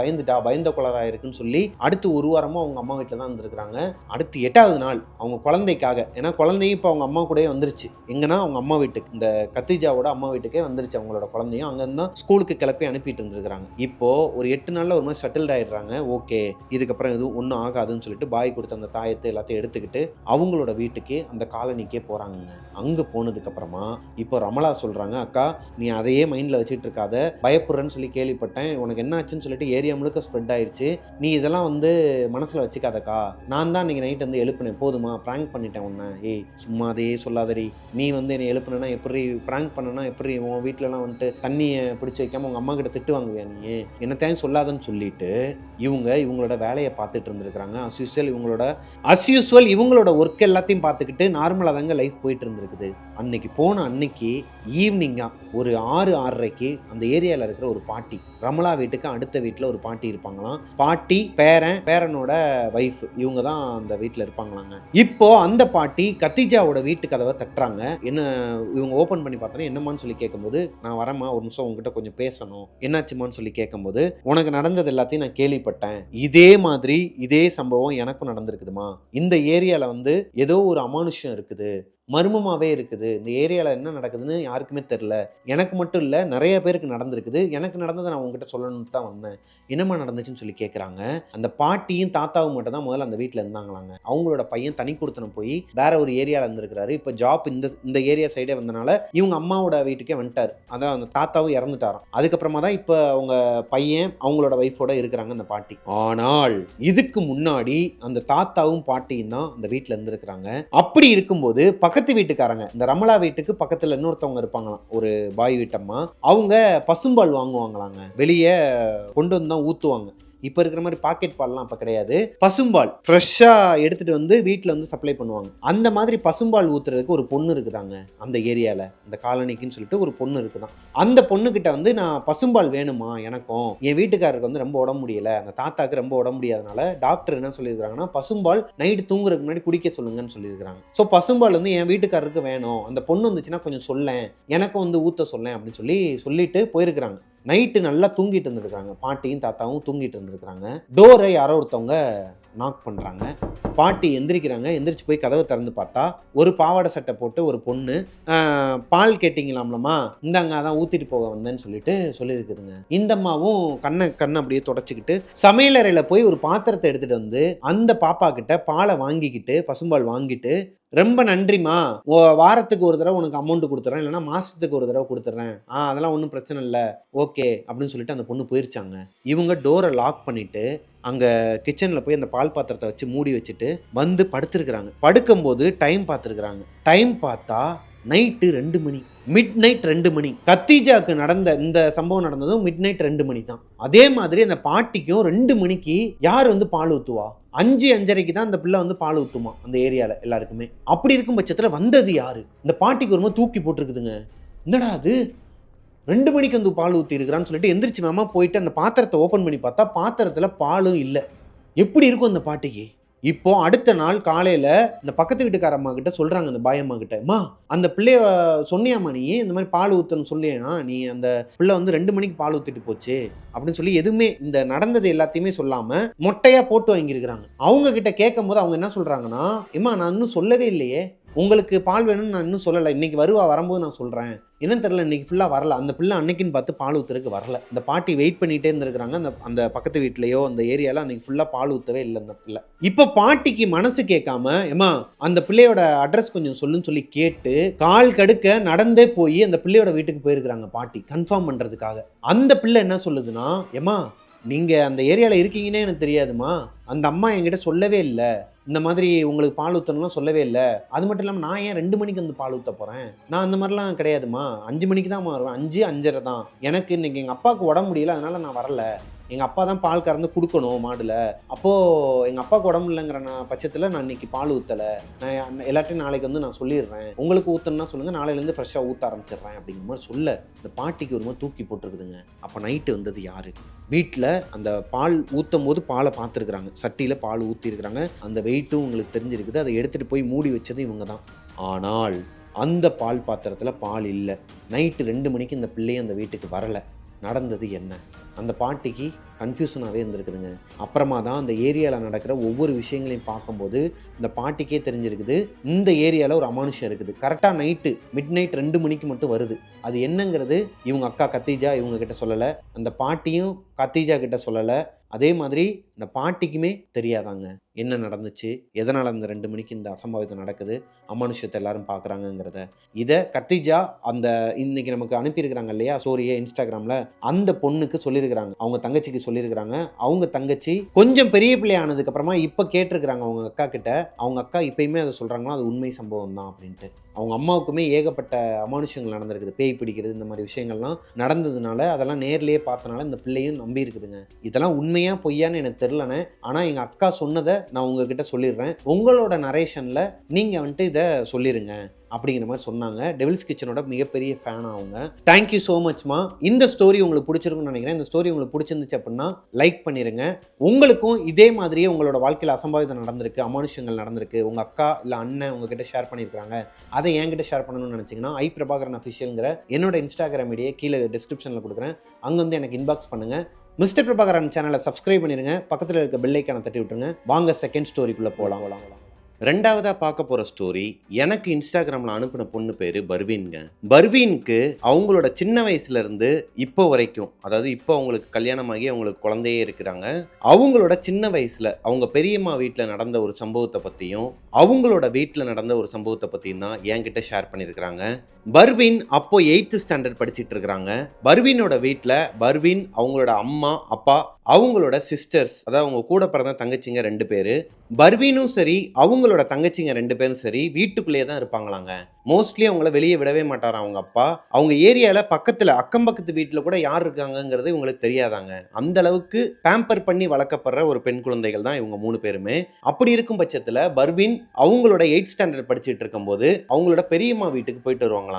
பயந்த குளரா இருக்குன்னு சொல்லி அடுத்து 1 வாரமா அவங்க அம்மா வீட்டில் தான் இருந்திருக்கிறாங்க. அடுத்து 8வது நாள் அவங்க குழந்தைக்காக, ஏன்னா குழந்தையும் இப்போ அவங்க அம்மா கூடயே வந்துருச்சு, எங்கன்னா அவங்க அம்மா வீட்டுக்கு, இந்த கத்திஜாவோட அம்மா வீட்டுக்கே வந்துருச்சு அவங்களோட குழந்தையும். அங்கேருந்து தான் ஸ்கூலுக்கு கிளப்பி அனுப்பிட்டு இருந்திருக்காங்க. இப்போ ஒரு 8 நாள்ல ஒரு மாதிரி செட்டில்ட் ஆயிடுறாங்க. ஓகே, இதுக்கப்புறம் எதுவும் ஒன்றும் ஆகாதுன்னு சொல்லிட்டு பாய் கொடுத்த அந்த தாயத்தை எல்லாத்தையும் எடுத்துக்கிட்டு அவங்களோட வீட்டுக்கு அந்த காலனிக்கே போறாங்க. அங்க போனதுக்கு அப்புறமா இப்போ ரமலா சொல்றாங்க, அக்கா நீ அதையே மைண்ட்ல வச்சுட்டு இருக்காத, பயப்படுறேன்னு சொல்லி கேள்விப்பட்டேன், உனக்கு என்ன ஆச்சுன்னு சொல்லிட்டு ஏரியா முழுக்க ஸ்ப்ரெட் ஆயிடுச்சு, நீ இதெல்லாம் மனசுல வச்சுக்காதக்கா, நான் தான் இன்னைக்கு நைட் எழுப்புனேன், போதுமா, பிராங்க் பண்ணிட்டேன் உன்னை, ஏய் சும்மா அதையே சொல்லாதடி, நீ என்னை எழுப்புனா எப்படி, பிராங்க் பண்ணனா எப்படி, உன் வீட்டுலலாம் தண்ணியை பிடிச்சி வைக்காம உங்க அம்மா கிட்ட திட்டு வாங்குவியா நீ, என்னத்தையும் சொல்லாதன்னு சொல்லிட்டு இவங்களோட வேலையை பார்த்துட்டு இருந்திருக்காங்க. அஸ்யூஸ்வல் இவங்களோட ஒர்க் எல்லாத்தையும் பார்த்துக்கிட்டு நார்மலா தாங்க லைஃப் போயிட்டு இருந்திருக்குது. அன்னைக்கு ஈவினிங்கா ஒரு 6-6:30க்கு அந்த ஏரியால இருக்கிற ஒரு பாட்டி, ரமலா வீட்டுக்கு அடுத்த வீட்டுல ஒரு பாட்டி இருப்பாங்களாம். பாட்டி பேரனோட வைஃப், இவங்க தான் அந்த வீட்டுல இருப்பாங்களாங்க. இப்போ அந்த பாட்டி கத்திஜாவோட வீட்டு கதவை தட்டுறாங்க. என்ன இவங்க ஓபன் பண்ணி பார்த்தோன்னா, என்னமான்னு சொல்லி கேட்கும்போது, நான் வரமா ஒரு நிமிஷம் உங்ககிட்ட கொஞ்சம் பேசணும், என்னாச்சுமான்னு சொல்லி கேட்கும்போது, உனக்கு நடந்தது எல்லாத்தையும் நான் கேள்விப்பட்டேன், இதே சம்பவம் எனக்கும் நடந்திருக்குதுமா, இந்த ஏரியால ஏதோ ஒரு அமானுஷ்யம் இருக்குது, மர்மமாவே இருக்குது, இந்த ஏரியால என்ன நடக்குதுன்னு யாருக்குமே தெரியல, எனக்கு மட்டும் இல்ல நிறைய பேருக்கு நடந்திருக்குது, எனக்கு நடந்ததை நான் உங்ககிட்ட சொல்லணும்னு தான் வந்தேன், என்னமா நடந்துச்சுன்னு சொல்லி கேட்குறாங்க. அந்த பாட்டியும் தாத்தாவும் மட்டும் தான் முதல்ல அந்த வீட்டில் இருந்தாங்களாங்க. அவங்களோட பையன் தனி கொடுத்தனம் போய் வேற ஒரு ஏரியாவில் இருந்திருக்கிறாரு. இப்போ ஜாப் இந்த ஏரியா சைடே வந்தனால இவங்க அம்மாவோட வீட்டுக்கே வந்துட்டார். அதான் அந்த தாத்தாவும் இறந்துட்டாராம். அதுக்கப்புறமா தான் இப்போ அவங்க பையன் அவங்களோட ஒய்ஃபோட இருக்கிறாங்க அந்த பாட்டி. ஆனால் இதுக்கு முன்னாடி அந்த தாத்தாவும் பாட்டியும் தான் அந்த வீட்டில் இருந்திருக்கிறாங்க. அப்படி இருக்கும்போது பக்கத்து வீட்டுக்காரங்க, இந்த ரமலா வீட்டுக்கு பக்கத்துல இன்னொருத்தவங்க இருப்பாங்களாம், ஒரு பாய் வீட்டம்மா, அவங்க பசும்பால் வாங்குவாங்களாங்க, வெளியே கொண்டு வந்து தான் ஊத்துவாங்க. இப்ப இருக்கிற மாதிரி பாக்கெட் பால்லாம் அப்ப கிடையாது, பசும்பால் ஃப்ரெஷ்ஷா எடுத்துட்டு வீட்டுல சப்ளை பண்ணுவாங்க. அந்த மாதிரி பசும்பால் ஊத்துறதுக்கு ஒரு பொண்ணு இருக்குதாங்க அந்த ஏரியால, இந்த காலனிக்குன்னு சொல்லிட்டு ஒரு பொண்ணு இருக்குதான். அந்த பொண்ணு கிட்ட நான் பசும்பால் வேணுமா, எனக்கும் என் வீட்டுக்காரருக்கு ரொம்ப உடம்பு முடியல, அந்த தாத்தாக்கு ரொம்ப உடம்பு முடியாதனால டாக்டர் என்ன சொல்லியிருக்காங்கன்னா, பசும்பால் நைட்டு தூங்குறதுக்கு முன்னாடி குடிக்க சொல்லுங்கன்னு சொல்லியிருக்காங்க. ஸோ பசும்பால் என் வீட்டுக்காரருக்கு வேணும், அந்த பொண்ணு வந்துச்சுன்னா கொஞ்சம் சொல்லேன், எனக்கும் ஊத்த சொல்லேன் அப்படின்னு சொல்லிட்டு போயிருக்கிறாங்க. நைட்டு நல்லா தூங்கிட்டு இருந்திருக்காங்க, பாட்டியும் தாத்தாவும் தூங்கிட்டு இருந்திருக்காங்க. டோரை யாரோ ஒருத்தவங்க நாக் பண்றாங்க. பாட்டி எந்திரிக்கிறாங்க. எந்திரிச்சு போய் கதவை திறந்து பார்த்தா ஒரு பாவாடை சட்டை போட்டு ஒரு பொண்ணு, பால் கேட்டிங்களாம்லமா, இந்தாங்க அதான் ஊத்திட்டு போக வந்தேன்னு சொல்லியிருக்குதுங்க. இந்த அம்மாவும் கண்ணை அப்படியே தொடச்சிக்கிட்டு சமையலறையில போய் ஒரு பாத்திரத்தை எடுத்துட்டு அந்த பாப்பா கிட்ட பாலை வாங்கிக்கிட்டு, பசும்பால் வாங்கிட்டு, ரொம்ப நன்றிமா, வாரத்துக்கு ஒரு தடவை உனக்கு அமௌண்ட் கொடுத்துறேன், இல்லைன்னா மாசத்துக்கு ஒரு தடவை கொடுத்துட்றேன், அதெல்லாம் ஒன்றும் பிரச்சனை இல்லை, ஓகே அப்படின்னு சொல்லிட்டு அந்த பொண்ணு போயிருச்சாங்க. இவங்க டோரை லாக் பண்ணிட்டு அங்கே கிச்சனில் போய் அந்த பால் பாத்திரத்தை வச்சு மூடி வச்சுட்டு படுத்துருக்குறாங்க. படுக்கும்போது டைம் பார்த்துருக்குறாங்க. டைம் பார்த்தா நைட்டு 2 மணி, மிட் நைட் 2 மணி. கத்தீஜாவுக்கு நடந்த இந்த சம்பவம் நடந்ததும் மிட் நைட் 2 மணி தான். அதே மாதிரி அந்த பாட்டிக்கும் 2 மணிக்கு யார் பால் ஊத்துவா? 5-5:30 தான் அந்த பிள்ளை பால் ஊத்துமா அந்த ஏரியால எல்லாருக்குமே. அப்படி இருக்கும் பட்சத்துல வந்தது யாரு? இந்த பாட்டிக்கு ஒரு தூக்கி போட்டுருக்குதுங்க. என்னடா அது, 2 மணிக்கு பால் ஊற்றி இருக்கிறான்னு சொல்லிட்டு எந்திரிச்சு மாமா போயிட்டு அந்த பாத்திரத்தை ஓப்பன் பண்ணி பார்த்தா பாத்திரத்தில் பாலும் இல்லை. எப்படி இருக்கும் அந்த பாட்டிக்கு? இப்போ அடுத்த நாள் காலையில இந்த பக்கத்து வீட்டுக்கார அம்மா கிட்ட சொல்றாங்க, அந்த பாயம்மா கிட்ட, அம்மா அந்த பிள்ளைய சொன்னியாமா, நீ இந்த மாதிரி பால் ஊத்தன்னு சொல்லியா, நீ அந்த பிள்ளை 2 மணிக்கு பால் ஊத்திட்டு போச்சு அப்படின்னு சொல்லி எதுவுமே இந்த நடந்தது எல்லாத்தையுமே சொல்லாம மொட்டையா போட்டு வாங்கியிருக்கிறாங்க. அவங்க கிட்ட கேட்கும் போது அவங்க என்ன சொல்றாங்கன்னா, ஏம்மா நான் இன்னும் சொல்லவே இல்லையே, உங்களுக்கு பால் வேணும்னு நான் இன்னும் சொல்லலை, இன்னைக்கு வரும்போது நான் சொல்றேன், என்னன்னு தெரியல, இன்னைக்கு ஃபுல்லா வரல, அந்த பிள்ளை அன்னைக்குன்னு பார்த்து பால் ஊத்துறதுக்கு வரல. இந்த பாட்டி வெயிட் பண்ணிட்டே இருந்திருக்கிறாங்க. அந்த பக்கத்து வீட்லயோ அந்த ஏரியால அன்னைக்கு ஃபுல்லா பால் ஊத்தவே இல்லை அந்த பிள்ளை. இப்ப பாட்டிக்கு மனசு கேட்காம, ஏமா அந்த பிள்ளையோட அட்ரஸ் கொஞ்சம் சொல்லுன்னு சொல்லி கேட்டு கால் கடுக்க நடந்தே போய் அந்த பிள்ளையோட வீட்டுக்கு போயிருக்கிறாங்க பாட்டி, கன்ஃபார்ம் பண்றதுக்காக. அந்த பிள்ளை என்ன சொல்லுதுன்னா, ஏமா நீங்க அந்த ஏரியால இருக்கீங்கன்னே எனக்கு தெரியாதுமா, அந்த அம்மா என்கிட்ட சொல்லவே இல்லை, இந்த மாதிரி உங்களுக்கு பால் ஊற்றணும்லாம் சொல்லவே இல்லை, அது மட்டும் இல்லாமல் நான் ஏன் 2 மணிக்கு பால் ஊற்ற போகிறேன், நான் அந்த மாதிரிலாம் கிடையாதுமா, 5 மணிக்கு தான் வருவேன், 5-5:30 தான், எனக்கு இன்னைக்கு எங்கள் அப்பாவுக்கு உடம்பு முடியல, அதனால நான் வரல, எங்கள் அப்பா தான் பால் கறந்து கொடுக்கணும் மாடுல, அப்போது எங்கள் அப்பாவுக்கு உடம்பு இல்லைங்கிற பட்சத்தில் நான் இன்னைக்கு பால் ஊற்றலை, நான் எல்லாத்தையும் நாளைக்கு நான் சொல்லிடுறேன், உங்களுக்கு ஊற்றணும்னா சொல்லுங்கள், நாளையிலேருந்து ஃப்ரெஷ்ஷாக ஊற்ற ஆரம்பிச்சிடுறேன் அப்படிங்கிற மாதிரி சொல்ல இந்த பாட்டிக்கு ஒரு மாதிரி தூக்கி போட்டுருக்குதுங்க. அப்போ நைட்டு வந்தது யாரு? வீட்டில் அந்த பால் ஊற்றும் போது பாலை பார்த்துருக்குறாங்க, சட்டியில் பால் ஊற்றிருக்கிறாங்க, அந்த வெயிட்டும் உங்களுக்கு தெரிஞ்சிருக்குது, அதை எடுத்துகிட்டு போய் மூடி வச்சது இவங்க தான். ஆனால் அந்த பால் பாத்திரத்தில் பால் இல்லை. நைட்டு 2 மணிக்கு இந்த பிள்ளையும் அந்த வீட்டுக்கு வரலை. நடந்தது என்ன? அந்த பாட்டிக்கு கன்ஃபியூஷனாகவே இருந்திருக்குதுங்க. அப்புறமா தான் அந்த ஏரியாவில் நடக்கிற ஒவ்வொரு விஷயங்களையும் பார்க்கும்போது இந்த பாட்டிக்கே தெரிஞ்சிருக்குது, இந்த ஏரியாவில் ஒரு அமானுஷம் இருக்குது. கரெக்டாக நைட்டு மிட் நைட் 2 மணிக்கு மட்டும் வருது. அது என்னங்கிறது இவங்க அக்கா கத்தீஜா இவங்க கிட்ட சொல்லலை, அந்த பாட்டியும் கத்தீஜா கிட்ட சொல்லலை. அதே மாதிரி இந்த பாட்டிக்குமே தெரியாதாங்க என்ன நடந்துச்சு, எதனால் அந்த 2 மணிக்கு இந்த அசம்பாவிதம் நடக்குது, அமானுஷத்தை எல்லாரும் பார்க்குறாங்கங்கிறத. இதை கத்தீஜா அந்த இன்னைக்கு நமக்கு அனுப்பியிருக்கிறாங்க இல்லையா ஸ்டோரியை இன்ஸ்டாகிராமில், அந்த பொண்ணுக்கு சொல்லியிருக்கிறாங்க, அவங்க தங்கச்சிக்கு சொல்லியிருக்கிறாங்க. அவங்க தங்கச்சி கொஞ்சம் பெரிய பிள்ளை ஆனதுக்கப்புறமா இப்போ கேட்டிருக்கிறாங்க அவங்க அக்கா கிட்ட. அவங்க அக்கா இப்பயுமே அதை சொல்கிறாங்களா அது உண்மை சம்பவம் தான் அப்படின்ட்டு. அவங்க அம்மாவுக்குமே ஏகப்பட்ட அமானுஷங்கள் நடந்திருக்குது, பேய் பிடிக்கிறது இந்த மாதிரி விஷயங்கள்லாம் நடந்ததுனால அதெல்லாம் நேர்லேயே பார்த்தனால இந்த பிள்ளையும் நம்பி இருக்குதுங்க. இதெல்லாம் உண்மையா பொய்யான்னு எனக்கு தெரிலனே, ஆனால் எங்கள் அக்கா சொன்னதை நான் உங்ககிட்ட சொல்லிடுறேன், உங்களோட நரேஷனில் நீங்கள் வந்துட்டு இதை சொல்லிடுங்க அப்படிங்கிற மாதிரி சொன்னாங்க. டெவில்ஸ் கிச்சனோட மிகப்பெரிய ஃபேன் அவங்க. தேங்க்யூ ஸோ மச்மா. இந்த ஸ்டோரி உங்களுக்கு பிடிச்சிருக்குன்னு நினைக்கிறேன். இந்த ஸ்டோரி உங்களுக்கு பிடிச்சிருந்துச்சு அப்படின்னா லைக் பண்ணிடுங்க. உங்களுக்கும் இதே மாதிரியே உங்களோட வாழ்க்கையில் அசம்பாவிதம் நடந்திருக்கு, அமானுஷங்கள் நடந்திருக்கு, உங்கள் அக்கா இல்லை அண்ணன் உங்ககிட்ட ஷேர் பண்ணியிருக்காங்க, அதை என்கிட்ட ஷேர் பண்ணணும்னு நினச்சிங்கன்னா பிரபாகரன் அஃபிஷியல்ங்கிற என்னோட இன்ஸ்டாகிராம் ஐடியை கீழே டிஸ்கிரிப்ஷனில் கொடுக்குறேன், அங்கே வந்து எனக்கு இன்பாக்ஸ் பண்ணுங்கள். மிஸ்டர் பிரபாகரன் சேனலை சப்ஸ்கிரைப் பண்ணிடுங்க, பக்கத்தில் இருக்க பெல் ஐக்கானை தட்டி விட்டுருங்க. வாங்க செகண்ட் ஸ்டோரிக்குள்ளே போகலாம். ரெண்டாவதாக பார்க்க போகிற ஸ்டோரி எனக்கு இன்ஸ்டாகிராமில் அனுப்பின பொண்ணு பேர் பர்வீன்ங்க. பர்வீனுக்கு அவங்களோட சின்ன வயசுலேருந்து இப்போ வரைக்கும், அதாவது இப்போ அவங்களுக்கு கல்யாணமாகி அவங்களுக்கு குழந்தையே இருக்கிறாங்க, அவங்களோட சின்ன வயசில் அவங்க பெரியம்மா வீட்டில் நடந்த ஒரு சம்பவத்தை பற்றியும் அவங்களோட வீட்டில் நடந்த ஒரு சம்பவத்தை பற்றியும் தான் என்கிட்ட ஷேர் பண்ணியிருக்கிறாங்க. பர்வீன் அப்போ 8th ஸ்டாண்டர்ட் படிச்சுட்டு இருக்கிறாங்க. பர்வீனோட வீட்டில் பர்வீன், அவங்களோட அம்மா அப்பா, அவங்களோட சிஸ்டர்ஸ், அதாவது அவங்க கூட பிறந்த தங்கச்சிங்க 2 பேர், பர்வீனும் சரி அவங்களோட தங்கச்சிங்க 2 பேரும் சரி வீட்டுக்குள்ளேயே தான் இருப்பாங்களாங்க. மோஸ்ட்லி அவங்கள வெளியே விடவே மாட்டாராம் அவங்க அப்பா. அவங்க ஏரியாவில் பக்கத்தில் அக்கம் பக்கத்து வீட்டில் கூட யார் இருக்காங்கங்கிறது இவங்களுக்கு தெரியாதாங்க. அந்த அளவுக்கு பேம்பர் பண்ணி வளர்க்கப்படுற ஒரு பெண் குழந்தைகள் தான் இவங்க 3 பேருமே. அப்படி இருக்கும் பட்சத்தில் பர்வீன் அவங்களோட 8th ஸ்டாண்டர்ட் படிச்சுட்டு இருக்கும்போது அவங்களோட பெரியம்மா வீட்டுக்கு போயிட்டு வருவாங்களாங்க.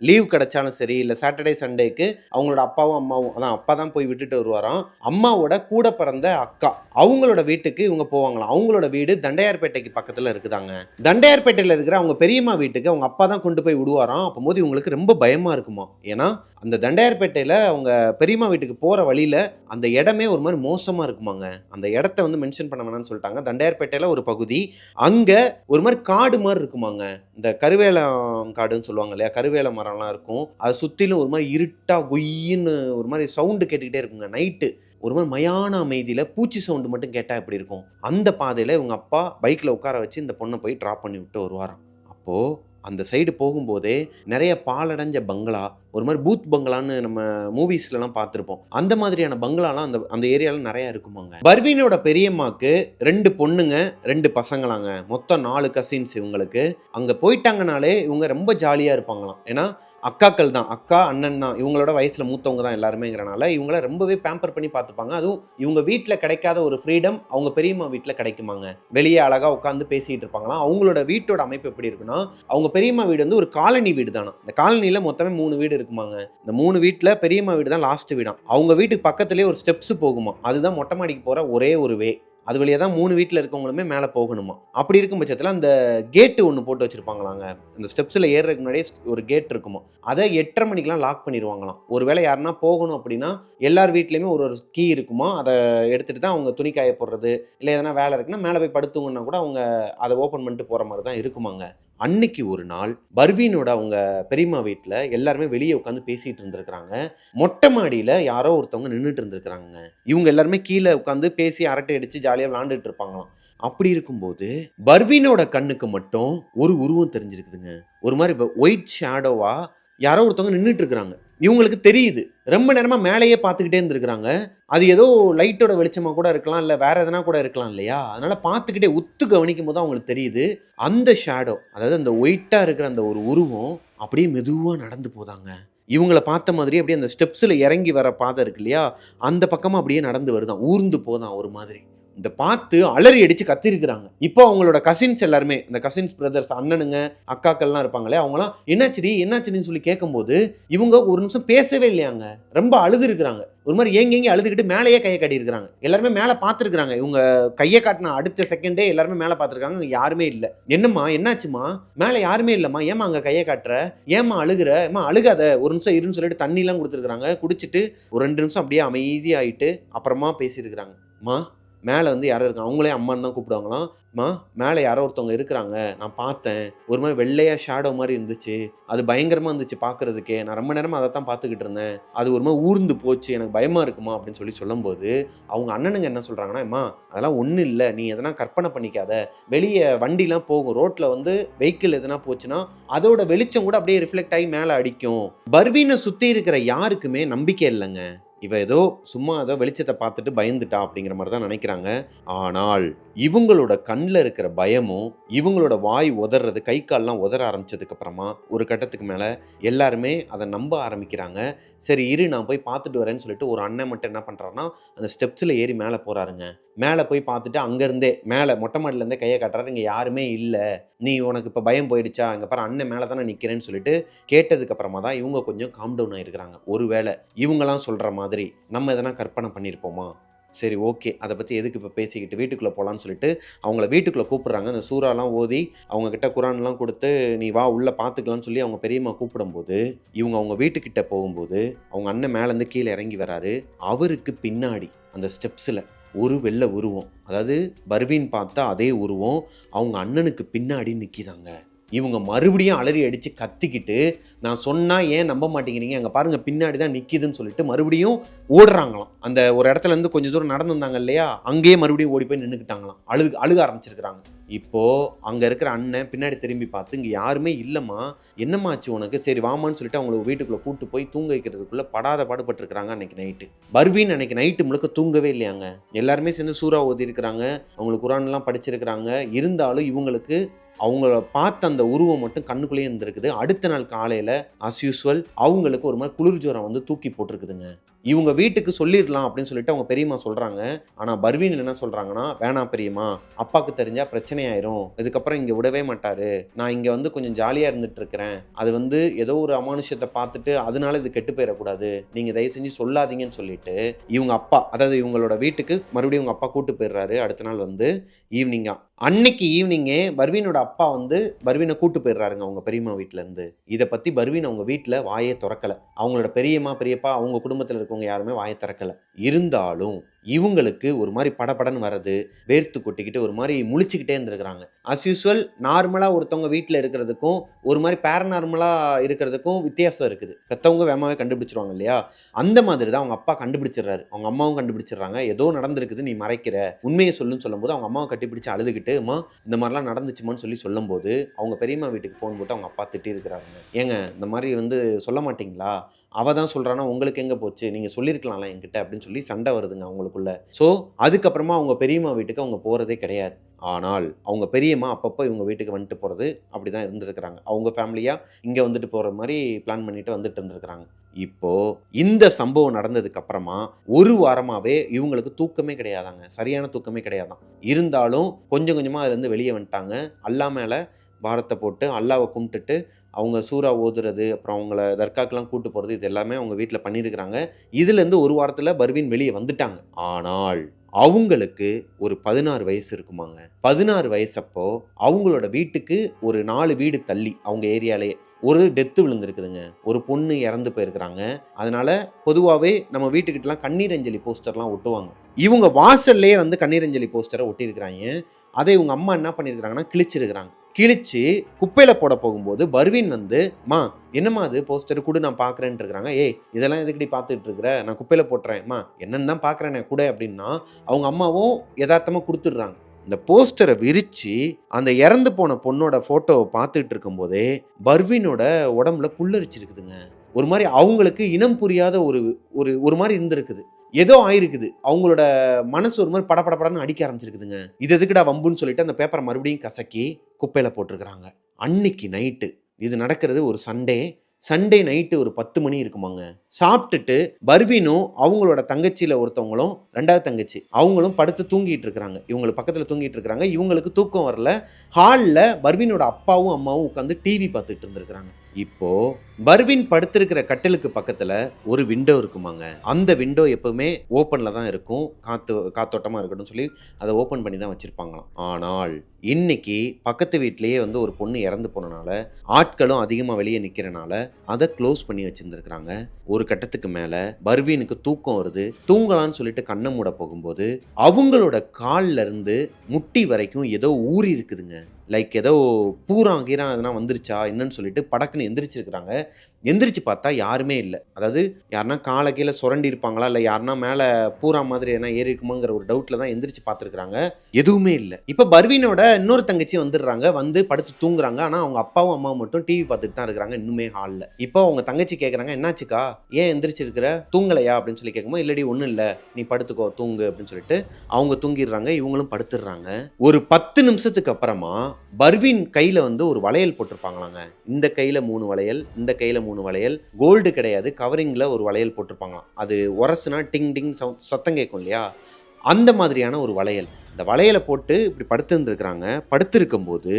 லீவ் கிடைச்சாலும் சரி, இல்லை சாட்டர்டே சண்டேக்கு அவங்களோட அப்பாவும் அம்மாவும், அதான் அப்பா தான் போய் விட்டுட்டு வருவாராம். அம்மாவோட கூட பிறந்த அக்கா அவங்களோட வீட்டுக்கு இவங்க போவாங்களாம். அவங்களோட வீடு தண்டையார்பேட்டைக்கு பக்கத்தில் இருக்குதாங்க. தண்டையார்பேட்டையில் இருக்கிற அவங்க பெரியம்மா வீட்டுக்கு அவங்க அப்பா தான் கொண்டு போய் விடுவாராம். அப்போது இவங்களுக்கு ரொம்ப பயமா இருக்குமா. ஏன்னா அந்த தண்டையார்பேட்டையில் அவங்க பெரியம்மா வீட்டுக்கு போகிற வழியில் அந்த இடமே ஒரு மாதிரி மோசமாக இருக்குமாங்க. அந்த இடத்த வந்து மென்ஷன் பண்ண வேணாம்னு சொல்லிட்டாங்க. தண்டையார்பேட்டையில் ஒரு பகுதி, அங்கே ஒரு மாதிரி காடு மாதிரி இருக்குமாங்க. இந்த கருவேலம் காடுன்னு சொல்லுவாங்க இல்லையா, கருவேல மரம்லாம் இருக்கும். அது சுற்றிலும் ஒரு மாதிரி இருட்டா கொய்யின்னு ஒரு மாதிரி சவுண்டு கேட்டுக்கிட்டே இருக்குங்க. நைட்டு ஒரு மாதிரி மயான அமைதியில் பூச்சி சவுண்டு மட்டும் கேட்டால் எப்படி இருக்கும், அந்த பாதையில் இவங்க அப்பா பைக்கில் உட்கார வச்சு இந்த பொண்ணை போய் ட்ராப் பண்ணி விட்டு வருவாராம். அப்போது அந்த சைடு போகும்போதே நிறைய பாலடைஞ்ச பங்களா, ஒரு மாதிரி பூத் பங்களான்னு நம்ம மூவிஸ்லாம் பார்த்துருப்போம், அந்த மாதிரியான பங்களாலாம் அந்த ஏரியாவில் நிறையா இருக்குமாங்க. பர்வீனோட பெரியம்மாக்கு 2 பொண்ணுங்க 2 பசங்களாங்க, மொத்தம் 4 கசின்ஸ் இவங்களுக்கு. அங்கே போயிட்டாங்கனாலே இவங்க ரொம்ப ஜாலியாக இருப்பாங்களாம். ஏன்னா அக்காக்கள் தான், அக்கா அண்ணன் தான், இவங்களோட வயசில் மூத்தவங்க தான் எல்லாருமேங்கிறனால இவங்கள ரொம்பவே பேம்பர் பண்ணி பார்த்துப்பாங்க. அதுவும் இவங்க வீட்டில் கிடைக்காத ஒரு ஃப்ரீடம் அவங்க பெரியம்மா வீட்டில் கிடைக்குமாங்க. வெளியே அழகாக உட்காந்து பேசிகிட்டு இருப்பாங்களாம். அவங்களோட வீட்டோட அமைப்பு எப்படி இருக்குன்னா, அவங்க பெரியம்மா வீடு வந்து ஒரு காலனி வீடு தானா. இந்த காலனியில் மொத்தமே 3 வீடு இருக்குமாங்க. இந்த 3 வீட்டில் பெரியம்மா வீடு தான் லாஸ்ட் வீடாம். அவங்க வீட்டுக்கு பக்கத்துலேயே ஒரு ஸ்டெப்ஸ் போகுமா, அதுதான் மொட்டை மாடிக்கு போகிற ஒரே ஒரு வே. அது வழியாக தான் 3 வீட்டில் இருக்கவங்களுமே மேலே போகணுமா. அப்படி இருக்கும் பட்சத்தில் அந்த கேட்டு ஒன்று போட்டு வச்சுருப்பாங்களாங்க. அந்த ஸ்டெப்ஸில் ஏறுறதுக்கு முன்னாடியே ஒரு கேட் இருக்குமா, அதை 8:30 மணிக்கெலாம் லாக் பண்ணிடுவாங்களாம். ஒரு வேளை யாருன்னா போகணும் அப்படின்னா எல்லார் வீட்லேயுமே ஒரு கீ இருக்குமா, அதை எடுத்துகிட்டு தான் அவங்க துணி காய போடுறது, இல்லை எதனா வேலை இருக்குன்னா மேலே போய் படுத்துங்கன்னா கூட அவங்க அதை ஓப்பன் பண்ணிட்டு போகிற மாதிரி தான் இருக்குமாங்க. அன்னைக்கு ஒரு நாள் பர்வீனோட அவங்க பெரியம்மா வீட்டில் எல்லாருமே வெளியே உட்காந்து பேசிகிட்டு இருந்திருக்கிறாங்க. மொட்டை மாடியில் யாரோ ஒருத்தவங்க நின்றுட்டு இருந்திருக்கிறாங்க. இவங்க எல்லாருமே கீழே உட்காந்து பேசி அரட்டை அடித்து ஜாலியாக விளாண்டுட்டு இருப்பாங்களாம். அப்படி இருக்கும்போது பர்வீனோட கண்ணுக்கு மட்டும் ஒரு உருவம் தெரிஞ்சிருக்குதுங்க. ஒரு மாதிரி ஒயிட் ஷேடோவா யாரோ ஒருத்தவங்க நின்றுட்டு இருக்கிறாங்க. இவங்களுக்கு தெரியுது, ரொம்ப நேரமாக மேலேயே பார்த்துக்கிட்டே இருந்திருக்கிறாங்க. அது ஏதோ லைட்டோட வெளிச்சமாக கூட இருக்கலாம், இல்லை வேற எதனா கூட இருக்கலாம் இல்லையா. அதனால பார்த்துக்கிட்டே உத்து கவனிக்கும் போது அவங்களுக்கு தெரியுது, அந்த ஷேடோ, அதாவது அந்த ஒயிட்டாக இருக்கிற அந்த ஒரு உருவம் அப்படியே மெதுவாக நடந்து போதாங்க. இவங்களை பார்த்த மாதிரி அப்படியே அந்த ஸ்டெப்ஸில் இறங்கி வர பாதை இருக்கு இல்லையா, அந்த பக்கமாக அப்படியே நடந்து வருதான், ஊர்ந்து போதான் ஒரு மாதிரி. இதை பார்த்து அலறி அடிச்சு கத்திருக்கிறாங்க. இப்போ அவங்களோட கசின்ஸ் எல்லாருமே, இந்த கசின்ஸ் பிரதர்ஸ், அண்ணனுங்க அக்காக்கள்லாம் இருப்பாங்களே, அவங்களாம் என்னாச்சுன்னு சொல்லி கேட்கும்போது இவங்க ஒரு நிமிஷம் பேசவே இல்லையாங்க. ரொம்ப அழுது இருக்கிறாங்க. ஒரு மாதிரி ஏங்கி அழுதுகிட்டு மேலேயே கையை காட்டி இருக்கிறாங்க. எல்லாருமே மேலே பார்த்துருக்காங்க. இவங்க கையை காட்டின அடுத்த செகண்டே எல்லாருமே மேலே பார்த்துருக்காங்க. யாருமே இல்லை. என்னம்மா என்னாச்சுமா, மேலே யாருமே இல்லைம்மா, ஏமா அங்கே கையை காட்டுற, ஏமா அழுகுற, ஏமா அழுகாத, ஒரு நிமிஷம் இருன்னு சொல்லிட்டு தண்ணிலாம் கொடுத்துருக்காங்க. குடிச்சிட்டு ஒரு 2 நிமிஷம் அப்படியே அமைதியாயிட்டு அப்புறமா பேசியிருக்கிறாங்க. மா மேலே வந்து யாரோ இருக்காங்க, அவங்களே அம்மான்னு தான் கூப்பிடுவாங்களாம். மா மேலே யாரோ ஒருத்தவங்க இருக்கிறாங்க, நான் பார்த்தேன், ஒரு மாதிரி வெள்ளையாக ஷேடோ மாதிரி இருந்துச்சு, அது பயங்கரமாக இருந்துச்சு பார்க்குறதுக்கே, நான் ரொம்ப நேரமாக அதை தான் பார்த்துக்கிட்டு இருந்தேன், அது ஒரு மாதிரி ஊர்ந்து போச்சு, எனக்கு பயமாக இருக்குமா அப்படின்னு சொல்லி சொல்லும்போது அவங்க அண்ணனுங்க என்ன சொல்கிறாங்கன்னா, அம்மா அதெல்லாம் ஒன்றும் இல்லை, நீ எதனா கற்பனை பண்ணிக்காத, வெளியே வண்டிலாம் போகும், ரோட்டில் வந்து வெஹிக்கிள் எதனா போச்சுன்னா அதோட வெளிச்சம் கூட அப்படியே ரிஃப்ளெக்ட் ஆகி மேலே அடிக்கும். பர்வீனை சுற்றி இருக்கிற யாருக்குமே நம்பிக்கை இல்லைங்க. இவ ஏதோ சும்மா ஏதோ வெளிச்சத்தை பார்த்துட்டு பயந்துட்டா அப்படிங்கிற மாதிரி தான் நினைக்கிறாங்க. ஆனால் இவங்களோட கண்ணில் இருக்கிற பயமும் இவங்களோட வாய் உதறது, கை கால்லாம் உதற ஆரம்பிச்சதுக்கு அப்புறமா ஒரு கட்டத்துக்கு மேலே எல்லாருமே அதை நம்ப ஆரம்பிக்கிறாங்க. சரி இரு நான் போய் பார்த்துட்டு வரேன்னு சொல்லிட்டு ஒரு அண்ணன் மட்டும் என்ன பண்ணுறாருன்னா அந்த ஸ்டெப்ஸில் ஏறி மேலே போகிறாருங்க. மேலே போய் பார்த்துட்டு அங்கேருந்தே மேலே மொட்டை மாடிலேருந்தே கையை காட்டுறாரு. இங்கே யாருமே இல்லை, நீ உனக்கு இப்போ பயம் போயிடுச்சா, இங்கே பாரு அண்ணன் மேலே தானே நிற்கிறேன்னு சொல்லிட்டு கேட்டதுக்கு அப்புறமா தான் இவங்க கொஞ்சம் காம் டவுன் ஆகிருக்கிறாங்க. ஒருவேளை இவங்களாம் சொல்கிற மாதிரி நம்ம எதனா கற்பனை பண்ணியிருப்போமா, சரி ஓகே அதை பற்றி எதுக்கு இப்போ பேசிக்கிட்டு வீட்டுக்குள்ளே போகலான்னு சொல்லிட்டு அவங்கள வீட்டுக்குள்ளே கூப்பிட்றாங்க. அந்த சூறாலாம் ஓதி அவங்கக்கிட்ட குரான்லாம் கொடுத்து நீ வா உள்ளே பார்த்துக்கலான்னு சொல்லி அவங்க பெரியம்மா கூப்பிடும்போது இவங்க அவங்க வீட்டுக்கிட்ட போகும்போது அவங்க அண்ணன் மேலேருந்து கீழே இறங்கி வராரு. அவருக்கு பின்னாடி அந்த ஸ்டெப்ஸில் ஒரு வெள்ளை உருவம், அதாவது பர்வீன் பார்த்தா அதே உருவம் அவங்க அண்ணனுக்கு பின்னாடி நிற்கிதாங்க. இவங்க மறுபடியும் அலறி அடித்து கத்திக்கிட்டு நான் சொன்னால் ஏன் நம்ப மாட்டேங்கிறீங்க, அங்கே பாருங்கள் பின்னாடி தான் நிற்கிதுன்னு சொல்லிட்டு மறுபடியும் ஓடுறாங்களாம். அந்த ஒரு இடத்துலேருந்து கொஞ்சம் தூரம் நடந்து வந்தாங்க இல்லையா, அங்கேயே மறுபடியும் ஓடி போய் நின்றுக்கிட்டாங்களாம். அழுக ஆரம்பிச்சிருக்கிறாங்க. இப்போது அங்கே இருக்கிற அண்ணன் பின்னாடி திரும்பி பார்த்து இங்கே யாருமே இல்லைம்மா, என்னம்மாச்சு உனக்கு, சரி வாமான்னு சொல்லிட்டு அவங்கள வீட்டுக்குள்ளே கூட்டு போய் தூங்க வைக்கிறதுக்குள்ளே படாத பாடுபட்டுருக்கிறாங்க. அன்றைக்கி நைட்டு பர்வீன் அன்றைக்கி நைட்டு முழுக்க தூங்கவே இல்லையாங்க. எல்லாருமே சேர்ந்து சூறா ஓதி இருக்கிறாங்க, அவங்களுக்கு குரான்லாம் படிச்சிருக்கிறாங்க. இருந்தாலும் இவங்களுக்கு அவங்கள பார்த்த அந்த உருவம் மட்டும் கண்ணுக்குள்ளேயே இருந்திருக்குது. அடுத்த நாள் காலையில் அஸ் யூஸ்வல் அவங்களுக்கு ஒரு மாதிரி குளிர் ஜுரம் வந்து தூக்கி போட்டிருக்குதுங்க. இவங்க வீட்டுக்கு சொல்லிடலாம் அப்படின்னு சொல்லிட்டு அவங்க பெரியம்மா சொல்கிறாங்க. ஆனால் பர்வீன் என்ன சொல்கிறாங்கன்னா, வேணாம் பெரியம்மா, அப்பாவுக்கு தெரிஞ்சால் பிரச்சனையாயிரும், இதுக்கப்புறம் இங்கே விடவே மாட்டார், நான் இங்கே வந்து கொஞ்சம் ஜாலியாக இருந்துட்டு இருக்கிறேன், அது வந்து ஏதோ ஒரு அமானுஷத்தை பார்த்துட்டு அதனால இது கெட்டு போயிடக்கூடாது, நீங்கள் தயவு செஞ்சு சொல்லாதீங்கன்னு சொல்லிட்டு இவங்க அப்பா, அதாவது இவங்களோட வீட்டுக்கு மறுபடியும் இவங்க அப்பா கூட்டு போயிடுறாரு. அடுத்த நாள் வந்து ஈவினிங்கா, அன்னைக்கு ஈவினிங்கே பர்வீனோட அப்பா வந்து பர்வீனை கூட்டு போயிடுறாருங்க அவங்க பெரியம்மா வீட்டிலேருந்து. இதை பற்றி பர்வீன் அவங்க வீட்டில் வாயே திறக்கலை. அவங்களோட பெரியம்மா பெரியப்பா அவங்க குடும்பத்தில் இருக்கவங்க யாருமே வாயை திறக்கலை. இருந்தாலும் இவங்களுக்கு ஒரு மாதிரி படபடன்னு வர்றது, வேர்த்து கொட்டிக்கிட்டு ஒரு மாதிரி முழிச்சுக்கிட்டே இருந்திருக்கிறாங்க. அஸ் யூஸ்வல் நார்மலாக ஒருத்தவங்க வீட்டில் இருக்கிறதுக்கும் ஒரு மாதிரி பேரநார்மலாக இருக்கிறதுக்கும் வித்தியாசம் இருக்குது. பெற்றவங்க வேகமாகவே கண்டுபிடிச்சிருவாங்க இல்லையா, அந்த மாதிரி தான் அவங்க அப்பா கண்டுபிடிச்சிடுறாரு. அவங்க அம்மாவும் கண்டுபிடிச்சிடுறாங்க. ஏதோ நடந்திருக்குது, நீ மறைக்கிற, உண்மையை சொல்லுன்னு சொல்லும்போது அவங்க அம்மாவை கட்டிப்பிடிச்சு அழுதுகிட்டு, அம்மா இந்த மாதிரிலாம் நடந்துச்சுமான்னு சொல்லி சொல்லும்போது அவங்க பெரியம்மா வீட்டுக்கு ஃபோன் போட்டு அவங்க அப்பா திட்டி இருக்கிறாருங்க. ஏங்க இந்த மாதிரி வந்து சொல்ல மாட்டிங்களா, அவள் தான் சொல்கிறானா, உங்களுக்கு எங்கே போச்சு, நீங்கள் சொல்லியிருக்கலாம்ல என்கிட்ட அப்படின்னு சொல்லி சண்டை வருதுங்க அவங்களுக்குள்ள. ஸோ அதுக்கப்புறமா அவங்க பெரியம்மா வீட்டுக்கு அவங்க போகிறதே கிடையாது. ஆனால் அவங்க பெரியம்மா அப்பப்போ இவங்க வீட்டுக்கு வந்துட்டு போகிறது அப்படி தான் இருந்துருக்கிறாங்க. அவங்க ஃபேமிலியாக இங்கே வந்துட்டு போகிற மாதிரி பிளான் பண்ணிட்டு வந்துட்டு இருந்துருக்கிறாங்க. இப்போது இந்த சம்பவம் நடந்ததுக்கு அப்புறமா ஒரு வாரமாகவே இவங்களுக்கு தூக்கமே கிடையாதாங்க, சரியான தூக்கமே கிடையாதான். இருந்தாலும் கொஞ்சம் கொஞ்சமாக அதுலேருந்து வெளியே வந்துட்டாங்க. அல்லா மேலே பாரத்தை போட்டு அல்லாவை கும்பிட்டுட்டு அவங்க சூறா ஓதுறது, அப்புறம் அவங்கள தர்காக்கெலாம் கூட்டு போகிறது, இது எல்லாமே அவங்க வீட்டில் பண்ணியிருக்கிறாங்க. இதுலேருந்து ஒரு வாரத்தில் பர்வீன் வெளியே வந்துட்டாங்க. ஆனால் அவங்களுக்கு ஒரு 16 வயசு இருக்குமாங்க. 16 வயசப்போ அவங்களோட வீட்டுக்கு ஒரு 4 வீடு தள்ளி அவங்க ஏரியாலேயே ஒரு டெத்து விழுந்திருக்குதுங்க. ஒரு பொண்ணு இறந்து போயிருக்கிறாங்க. அதனால பொதுவாகவே நம்ம வீட்டுக்கிட்டலாம் கண்ணீர் அஞ்சலி போஸ்டர்லாம் ஒட்டுவாங்க. இவங்க வாசல்லே வந்து கண்ணீர் அஞ்சலி போஸ்டரை ஒட்டியிருக்கிறாங்க. அதை இவங்க அம்மா என்ன பண்ணியிருக்கிறாங்கன்னா கிழிச்சிருக்கிறாங்க. கிழிச்சு குப்பையில் போட போகும்போது பர்வீன் வந்து, மா என்னம்மா அது போஸ்டர் கூட நான் பார்க்குறேன்ட்டு இருக்கிறாங்க. ஏய் இதெல்லாம் எதுக்கடி பார்த்துட்டு இருக்கிற, நான் குப்பையில் போட்டுறேன், மா என்னன்னு தான் பார்க்குறேன் கூட அப்படின்னா அவங்க அம்மாவும் யதார்த்தமாக கொடுத்துடுறாங்க. இந்த போஸ்டரை விரித்து அந்த இறந்து போன பொண்ணோட ஃபோட்டோவை பார்த்துட்டு இருக்கும்போதே பர்வீனோட உடம்புல புல்லரிச்சிருக்குதுங்க. ஒரு மாதிரி அவங்களுக்கு இனம் புரியாத ஒரு மாதிரி இருந்திருக்குது. ஏதோ ஆயிருக்குது. அவங்களோட மனசு ஒரு மாதிரி படப்படப்படன்னு அடிக்க ஆரம்பிச்சிருக்குதுங்க. இது எதுக்குடா வம்புன்னு சொல்லிட்டு அந்த பேப்பரை மறுபடியும் கசக்கி குப்பையில் போட்டிருக்கிறாங்க. அன்னைக்கு நைட்டு இது நடக்கிறது ஒரு சண்டே. சண்டே நைட்டு ஒரு 10 மணி இருக்குமாங்க. சாப்பிட்டுட்டு பர்வீனும் அவங்களோட தங்கச்சியில ஒருத்தவங்களும் 2வது தங்கச்சி அவங்களும் படுத்து தூங்கிட்டு இருக்கிறாங்க. இவங்க பக்கத்துல தூங்கிட்டு இருக்கிறாங்க. இவங்களுக்கு தூக்கம் வரல. ஹால்ல பர்வீனோட அப்பாவும் அம்மாவும் உட்காந்து டிவி பார்த்துட்டு இருந்திருக்கிறாங்க. இப்போ பர்வீன் படுத்திருக்கிற கட்டிலுக்கு பக்கத்துல ஒரு விண்டோ இருக்குமாங்க. அந்த விண்டோ எப்பவுமே ஓப்பன்ல தான் இருக்கும். காத்தோட்டமா இருக்கட்டும் சொல்லி அதை ஓப்பன் பண்ணி தான் வச்சிருப்பாங்களாம். ஆனால் இன்னைக்கு பக்கத்து வீட்லயே வந்து ஒரு பொண்ணு இறந்து போனனால ஆட்களும் அதிகமா வெளியே நிக்கிறனால அதை க்ளோஸ் பண்ணி வச்சிருந்திருக்கிறாங்க. ஒரு கட்டத்துக்கு மேல பர்வீனுக்கு தூக்கம் வருது. தூங்கலான்னு சொல்லிட்டு கண்ணை மூட போகும்போது அவங்களோட கால்ல இருந்து முட்டி வரைக்கும் ஏதோ ஊறி இருக்குதுங்க. லைக் ஏதோ பூரான் கீரான் எதனா வந்துருச்சா என்னன்னு சொல்லிட்டு படக்குன்னு எந்திரிச்சிருக்கிறாங்க. எந்திரிச்சு பார்த்தா யாருமே இல்லை. அதாவது யாருன்னா காலை கீழே சுரண்டி இருப்பாங்களா, இல்லை யாருன்னா மேலே பூரா மாதிரி எதனா ஏறி இருக்குமாங்கிற ஒரு டவுட்ல தான் எந்திரிச்சு பார்த்துருக்காங்க. எதுவுமே இல்லை. இப்போ பர்வீனோட இன்னொரு தங்கச்சி வந்துடுறாங்க. வந்து படுத்து தூங்குறாங்க. ஆனால் அவங்க அப்பாவும் அம்மாவும் மட்டும் டிவி பார்த்துட்டு தான் இருக்கிறாங்க இன்னுமே ஹாலில். இப்போ அவங்க தங்கச்சி கேட்குறாங்க, என்னாச்சுக்கா, ஏன் எந்திரிச்சிருக்கிற, தூங்கலையா அப்படின்னு சொல்லி கேட்கும்போது, இல்லடி ஒன்றும் இல்லை, நீ படுத்துக்கோ தூங்கு அப்படின்னு சொல்லிட்டு அவங்க தூங்கிடுறாங்க. இவங்களும் படுத்துடுறாங்க. ஒரு 10 நிமிஷத்துக்கு அப்புறமா பர்வீன் கையில வந்து ஒரு வளையல் போட்டிருப்பாங்களாங்க. இந்த கையில 3 வளையல், இந்த கையில 3 வளையல். கோல்டு கிடையாது, கவரிங்ல ஒரு வளையல் போட்டிருப்பாங்களாம். அது உரசுனா டிங் டிங் சத்தம் கேட்கும் இல்லையா, அந்த மாதிரியான ஒரு வளையல். இந்த வளையலை போட்டு இப்படி படுத்திருந்துருக்கிறாங்க. படுத்திருக்கும் போது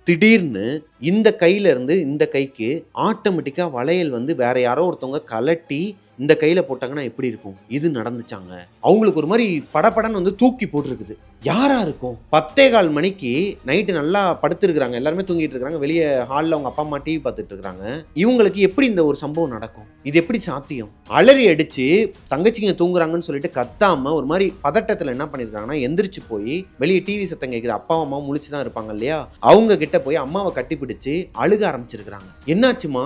திடீர்னு இந்த கையில இருந்து இந்த கைக்கு ஆட்டோமேட்டிக்கா வளையல் வந்து வேற யாரோ ஒருத்தவங்க கலட்டி இந்த கையில போட்டாங்கன்னா எப்படி இருக்கும், இது நடந்துச்சாங்க. அவங்களுக்கு ஒரு மாதிரி படப்படன்னு வந்து தூக்கி போட்டுருக்குது. யாரா இருக்கும்? 10:15 மணிக்கு நைட்டு நல்லா படுத்திருக்கிறாங்க. எல்லாருமே தூங்கிட்டு இருக்காங்க. வெளியே ஹாலில் அவங்க அப்பா அம்மா டிவி பார்த்துட்டு இருக்காங்க. இவங்களுக்கு எப்படி இந்த ஒரு சம்பவம் நடக்கும், இது எப்படி சாத்தியம்? அலறி அடிச்சு தங்கச்சிங்க தூங்குறாங்கன்னு சொல்லிட்டு கத்தாம ஒரு மாதிரி பதட்டத்தில் என்ன பண்ணிருக்காங்கன்னா, எந்திரிச்சு போய் வெளியே டிவி சத்தம் கேட்குது. அப்பா அம்மா முழிச்சுதான் இருப்பாங்க இல்லையா, அவங்க கிட்ட போய் அம்மாவை கட்டிப்பிடிச்சு அழுக ஆரம்பிச்சிருக்கிறாங்க. என்னாச்சுமா,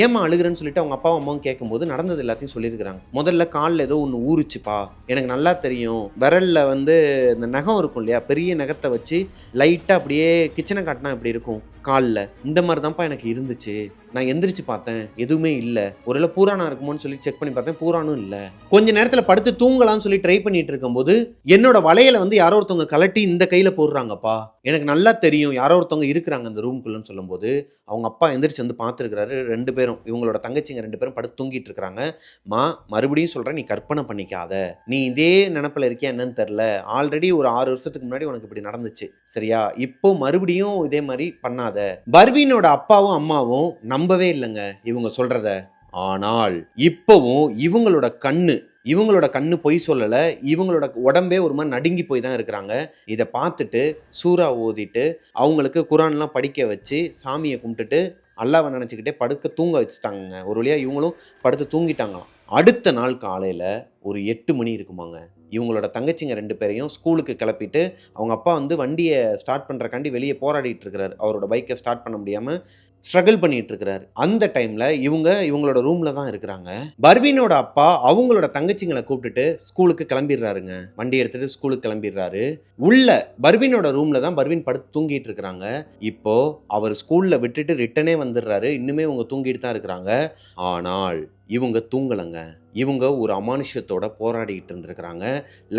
ஏமா அழுகுறேன்னு சொல்லிட்டு அவங்க அப்பாவும் அம்மாவும் கேட்கும்போது நடந்தது எல்லாத்தையும் சொல்லியிருக்கிறாங்க. முதல்ல காலில் ஏதோ ஒன்று ஊறுச்சுப்பா, எனக்கு நல்லா தெரியும். விரல்ல வந்து இந்த நகம் இருக்கும் இல்லையா, பெரிய நகத்தை வச்சு லைட்டாக அப்படியே கிச்சனை காட்டினா இப்படி இருக்கும் காலில், இந்த மாதிரி தான்ப்பா எனக்கு இருந்துச்சு. நான் எந்திரிச்சு பார்த்தேன், எதுவுமே இல்லை. ஒருவேளை பூரானா இருக்குமோன்னு சொல்லி செக் பண்ணி பார்த்தேன், பூரானும் இல்லை. கொஞ்ச நேரத்தில் படுத்து தூங்கலாம்னு சொல்லி ட்ரை பண்ணிட்டு இருக்கும்போது என்னோட வளையலை வந்து யாரோ ஒருத்தவங்க கலட்டி இந்த கையில போடுறாங்கப்பா, எனக்கு நல்லா தெரியும் யாரோ ஒருத்தவங்க இருக்கிறாங்க அந்த ரூம்குள்ளன்னு சொல்லும்போது அவங்க அப்பா எந்திரிச்சு வந்து பார்த்துருக்கிறாரு. 2 பேரும், இவங்களோட தங்கச்சிங்க 2 பேரும் படுத்து தூங்கிட்டு இருக்கிறாங்க. மறுபடியும் சொல்கிறேன், நீ கற்பனை பண்ணிக்காத, நீ இதே நினப்பில் இருக்கியா என்னன்னு தெரில, ஆல்ரெடி ஒரு 6 வருஷத்துக்கு முன்னாடி உனக்கு இப்படி நடந்துச்சு சரியா, இப்போ மறுபடியும் இதே மாதிரி பண்ணாத. பர்வீனோட அப்பாவும் அம்மாவும் நம்பவே இல்லைங்க இவங்க சொல்றத. ஆனால் இப்பவும் இவங்களோட கண்ணு பொய் சொல்லலை. இவங்களோட உடம்பே ஒரு மாதிரி நடுங்கி போய் தான் இருக்கிறாங்க. இதை பார்த்துட்டு சூறா ஓதிட்டு அவங்களுக்கு குரான்லாம் படிக்க வச்சு சாமியை கும்பிட்டுட்டு அல்லாவை நினச்சிக்கிட்டே படுக்க தூங்க வச்சுட்டாங்க. ஒரு வழியாக இவங்களும் படுத்து தூங்கிட்டாங்களாம். அடுத்த நாள் காலையில் ஒரு 8 மணி இருக்குமாங்க. இவங்களோட தங்கச்சிங்க 2 பேரையும் ஸ்கூலுக்கு கிளப்பிட்டு அவங்க அப்பா வந்து வண்டியை ஸ்டார்ட் பண்ணுறக்காண்டி வெளியே போராடிட்டு இருக்கிறார். அவரோட பைக்கை ஸ்டார்ட் பண்ண முடியாமல் ஸ்ட்ரகிள் பண்ணிட்டு இருக்கிறாரு. அந்த டைம்ல இவங்களோட ரூம்ல தான் இருக்கிறாங்க. பர்வீனோட அப்பா அவங்களோட தங்கச்சிங்களை கூப்பிட்டுட்டு ஸ்கூலுக்கு கிளம்பிடுறாருங்க. வண்டி எடுத்துட்டு ஸ்கூலுக்கு கிளம்பிடுறாரு. உள்ள பர்வீனோட ரூம்ல தான் பர்வீன் படுத்து தூங்கிட்டு இருக்கிறாங்க. இப்போ அவர் ஸ்கூல்ல விட்டுட்டு ரிட்டனே வந்துடுறாரு. இன்னுமே இவங்க தூங்கிட்டு தான் இருக்கிறாங்க. ஆனால் இவங்க தூங்கலைங்க. இவங்க ஒரு அமானுஷ்யத்தோட போராடிட்டு இருந்திருக்கிறாங்க.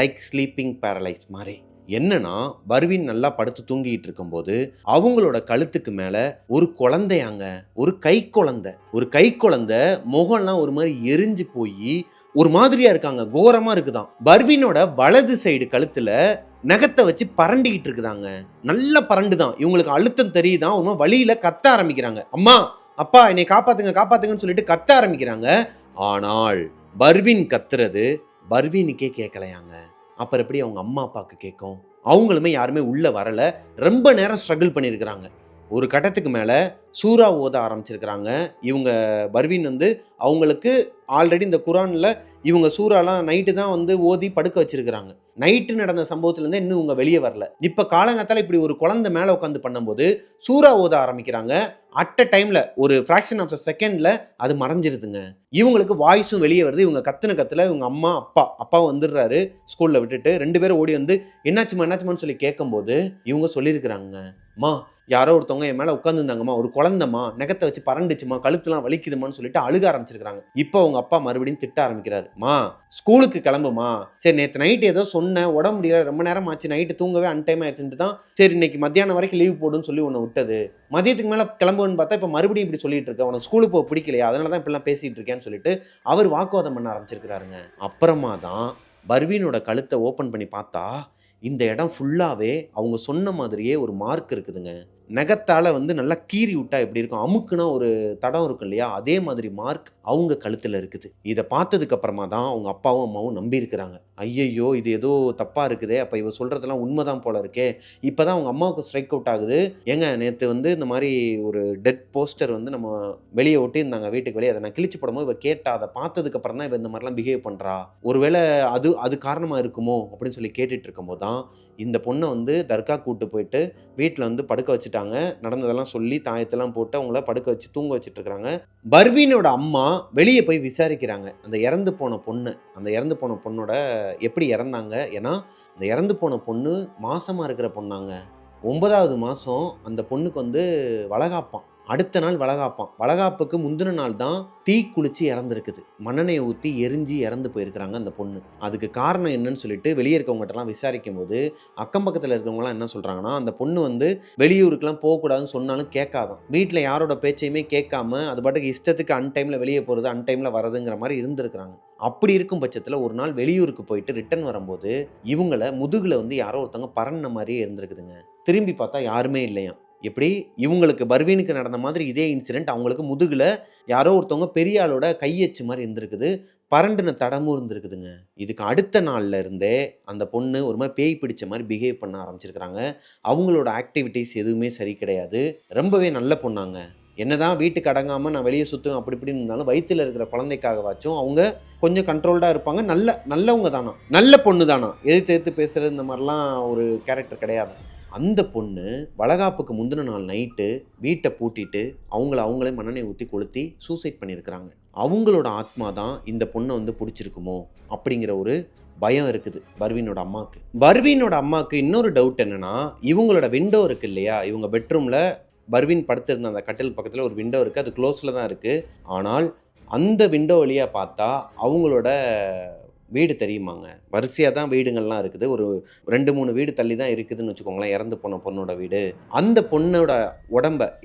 லைக் ஸ்லீப்பிங் பேரலைஸ் மாதிரி. என்னன்னா, பர்வீன் நல்லா படுத்து தூங்கிட்டு இருக்கும்போது அவங்களோட கழுத்துக்கு மேல ஒரு குழந்தையாங்க, ஒரு கை குழந்தை முகம்லாம் ஒரு மாதிரி எரிஞ்சு போய் ஒரு மாதிரியா இருக்காங்க, கோரமா இருக்குதான். பர்வீனோட வலது சைடு கழுத்துல நகத்தை வச்சு பரண்டிக்கிட்டு இருக்குதாங்க. நல்ல பரண்டுதான். இவங்களுக்கு அழுத்தம் தெரியுதான். ஒரு வழியில கத்த ஆரம்பிக்கிறாங்க. அம்மா அப்பா என்னை காப்பாத்துங்கன்னு சொல்லிட்டு கத்த ஆரம்பிக்கிறாங்க. ஆனால் பர்வீன் கத்துறது பர்வீனுக்கே கேட்கலையாங்க. அப்புறம் எப்படி அவங்க அம்மா அப்பாவுக்கு கேட்கும்? அவங்களுமே யாருமே உள்ள வரல. ரொம்ப நேரம் ஸ்ட்ரகிள் பண்ணியிருக்கிறாங்க. ஒரு கட்டத்துக்கு மேல சூறா ஓத ஆரம்பிச்சிருக்கிறாங்க. இவங்க பர்வீன் வந்து அவங்களுக்கு ஆல்ரெடி இந்த குரான்ல இவங்க சூறாலாம் நைட்டு தான் வந்து ஓதி படுக்க வச்சிருக்கிறாங்க. நைட்டு நடந்த சம்பவத்திலேருந்து இன்னும் இவங்க வெளியே வரல. இப்போ காலங்காத்தால இப்படி ஒரு குழந்தை மேலே உட்காந்து பண்ணும்போது சூறா ஓத ஆரம்பிக்கிறாங்க. அட் அ டைம்ல ஒரு ஃப்ராக்ஷன் ஆஃப் அ செகண்ட்ல அது மறைஞ்சிருதுங்க. இவங்களுக்கு வாய்ஸும் வெளியே வருது. இவங்க கத்துல இவங்க அப்பா வந்துடுறாரு ஸ்கூல்ல விட்டுட்டு. 2 பேரும் ஓடி வந்து என்னாச்சுமான்னு சொல்லி கேட்கும்போது இவங்க சொல்லியிருக்கிறாங்க, மா யாரோ ஒருத்தவங்க என் மேல உட்காந்துருந்தாங்கம்மா, ஒரு குழந்தைமா நெகத்தை வச்சு பறண்டுச்சுமா, கழுத்துலாம் வலிக்குதுமான்னு சொல்லிட்டு அழுக ஆரம்பிச்சிருக்காங்க. இப்போ அவங்க அப்பா மறுபடியும் திட்ட ஆரம்பிக்கிறாரு. மா ஸ்கூலுக்கு கிளம்புமா, சரி நேற்று நைட்டு ஏதோ சொன்னேன், உடம்பு முடியல, ரொம்ப நேரம் ஆச்சு, நைட்டு தூங்கவே அன்டைம் ஆயிடுச்சுட்டு தான் சரி இன்னைக்கு மத்தியானம் வரைக்கும் லீவ் போடுன்னு சொல்லி உன்னை விட்டது. மதியத்துக்கு மேல கிளம்புன்னு பார்த்தா இப்போ மறுபடியும் இப்படி சொல்லிட்டு இருக்க, உனக்கு ஸ்கூலுக்கு போக பிடிக்கலையா, அதனால தான் இப்படிலாம் பேசிட்டு இருக்கேன்னு சொல்லிட்டு அவர் வாக்குவாதம் பண்ண ஆரம்பிச்சிருக்கிறாருங்க. அப்புறமா தான் பர்வீனோட கழுத்தை ஓப்பன் பண்ணி பார்த்தா இந்த இடம் ஃபுல்லாவே அவங்க சொன்ன மாதிரியே ஒரு மார்க் இருக்குதுங்க. நகத்தால வந்து நல்லா கீறி விட்டா எப்படி இருக்கும், அமுக்குனா ஒரு தடம் இருக்கும் இல்லையா, அதே மாதிரி மார்க் அவங்க கழுத்துல இருக்குது. இதை பார்த்ததுக்கு அப்புறமா தான் அவங்க அப்பாவும் அம்மாவும் நம்பி இருக்கிறாங்க. ஐயையோ இது ஏதோ தப்பா இருக்குதே, அப்ப இவ சொல்றதெல்லாம் உண்மைதான் போல இருக்கே. இப்பதான் அவங்க அம்மாவுக்கு ஸ்ட்ரைக் அவுட் ஆகுது. ஏங்க நேற்று வந்து இந்த மாதிரி ஒரு டெட் போஸ்டர் வந்து நம்ம வெளியே ஒட்டியிருந்தாங்க வீட்டுக்கு வெளியே, அதை நான் கிழிச்சு போடும்போது இவ கேட்டா, அதை பார்த்ததுக்கு அப்புறம் தான் இவ இந்த மாதிரிலாம் பிஹேவ் பண்றா, ஒருவேளை அது காரணமா இருக்குமோ அப்படின்னு சொல்லி கேட்டுட்டு இருக்கும்போது தான் இந்த பொண்ணை வந்து தர்கா கூட்டு போயிட்டு வீட்டில் வந்து படுக்க வச்சுட்டாங்க. நடந்ததெல்லாம் சொல்லி தாயத்தெல்லாம் போட்டு அவங்கள படுக்க வச்சு தூங்க வச்சுட்டு இருக்கிறாங்க. பர்வீனோட அம்மா வெளியே போய் விசாரிக்கிறாங்க அந்த இறந்து போன பொண்ணு, அந்த இறந்து போன பொண்ணோட எப்படி இறந்தாங்க. ஏன்னா அந்த இறந்து போன பொண்ணு மாசமா இருக்கிற பொண்ணாங்க. 9வது மாசம் அந்த பொண்ணுக்கு வந்து வளகாப்பான். அடுத்த நாள் வளகாப்பான். வளகாப்புக்கு முந்தின நாள் தான் தீ குளிச்சு இறந்துருக்குது. மண்ணெண்ணெயை ஊற்றி எரிஞ்சு இறந்து போயிருக்கிறாங்க அந்த பொண்ணு. அதுக்கு காரணம் என்னன்னு சொல்லிட்டு வெளியே இருக்கவங்ககிட்டலாம் விசாரிக்கும் போது அக்கம் பக்கத்தில் இருக்கிறவங்களாம் என்ன சொல்கிறாங்கன்னா, அந்த பொண்ணு வந்து வெளியூருக்குலாம் போகக்கூடாதுன்னு சொன்னாலும் கேட்காதான். வீட்டில் யாரோட பேச்சையுமே கேட்காம அது பாட்டுக்கு இஷ்டத்துக்கு அன்டைமில் வெளியே போகிறது அன்டைமில் வரதுங்கிற மாதிரி இருந்திருக்கிறாங்க. அப்படி இருக்கும் பட்சத்தில் ஒரு நாள் வெளியூருக்கு போயிட்டு ரிட்டர்ன் வரும்போது இவங்களை முதுகில் வந்து யாரோ ஒருத்தவங்க பறந்த மாதிரியே இருந்திருக்குதுங்க. திரும்பி பார்த்தா யாருமே இல்லையாம். எப்படி இவங்களுக்கு பர்வீனுக்கு நடந்த மாதிரி இதே இன்சிடென்ட் அவங்களுக்கு முதுகுல யாரோ ஒருத்தவங்க பெரிய ஆளோட கையச்சு மாதிரி இருந்திருக்குது. பரண்டுன தடமும் இருந்திருக்குதுங்க. இதுக்கு அடுத்த நாள்ல இருந்தே அந்த பொண்ணு ஒரு மாதிரி பேய் பிடிச்ச மாதிரி பிஹேவ் பண்ண ஆரம்பிச்சிருக்கிறாங்க. அவங்களோட ஆக்டிவிட்டீஸ் எதுவுமே சரி கிடையாது. ரொம்பவே நல்ல பொண்ணாங்க. என்னதான் வீட்டுக்கு அடங்காமல் நான் வெளியே சுற்றுவேன் அப்படி இப்படின்னு இருந்தாலும் வயிற்றில் இருக்கிற குழந்தைக்காகவாச்சும் அவங்க கொஞ்சம் கண்ட்ரோல்டாக இருப்பாங்க. நல்லவங்க தானா, நல்ல பொண்ணு தானா, எதிர்த்து பேசுகிறது இந்த மாதிரிலாம் ஒரு கேரக்டர் கிடையாது. அந்த பொண்ணு வளகாப்புக்கு முந்தின நாள் நைட்டு வீட்டை பூட்டிட்டு அவங்களே மண்ணெண்ணெய் ஊற்றி கொளுத்தி சூசைட் பண்ணியிருக்கிறாங்க. அவங்களோட ஆத்மா தான் இந்த பொண்ணை வந்து பிடிச்சிருக்குமோ அப்படிங்கிற ஒரு பயம் இருக்குது பர்வீனோட அம்மாவுக்கு. பர்வீனோட அம்மாவுக்கு இன்னொரு டவுட் என்னன்னா, இவங்களோட விண்டோ இருக்கு இல்லையா, இவங்க பெட்ரூமில் பர்வீன் படுத்திருந்த அந்த கட்டில் பக்கத்தில் ஒரு விண்டோ இருக்குது, அது க்ளோஸில் தான் இருக்குது. ஆனால் அந்த விண்டோ வழியாக பார்த்தா அவங்களோட வீடு தெரியுமாங்க. வரிசையாக தான் வீடுங்கள்லாம் இருக்குது. ஒரு 2-3 வீடு தள்ளி தான் இருக்குதுன்னு வச்சுக்கோங்களேன் இறந்து போன பொண்ணோட வீடு. அந்த பொண்ணோட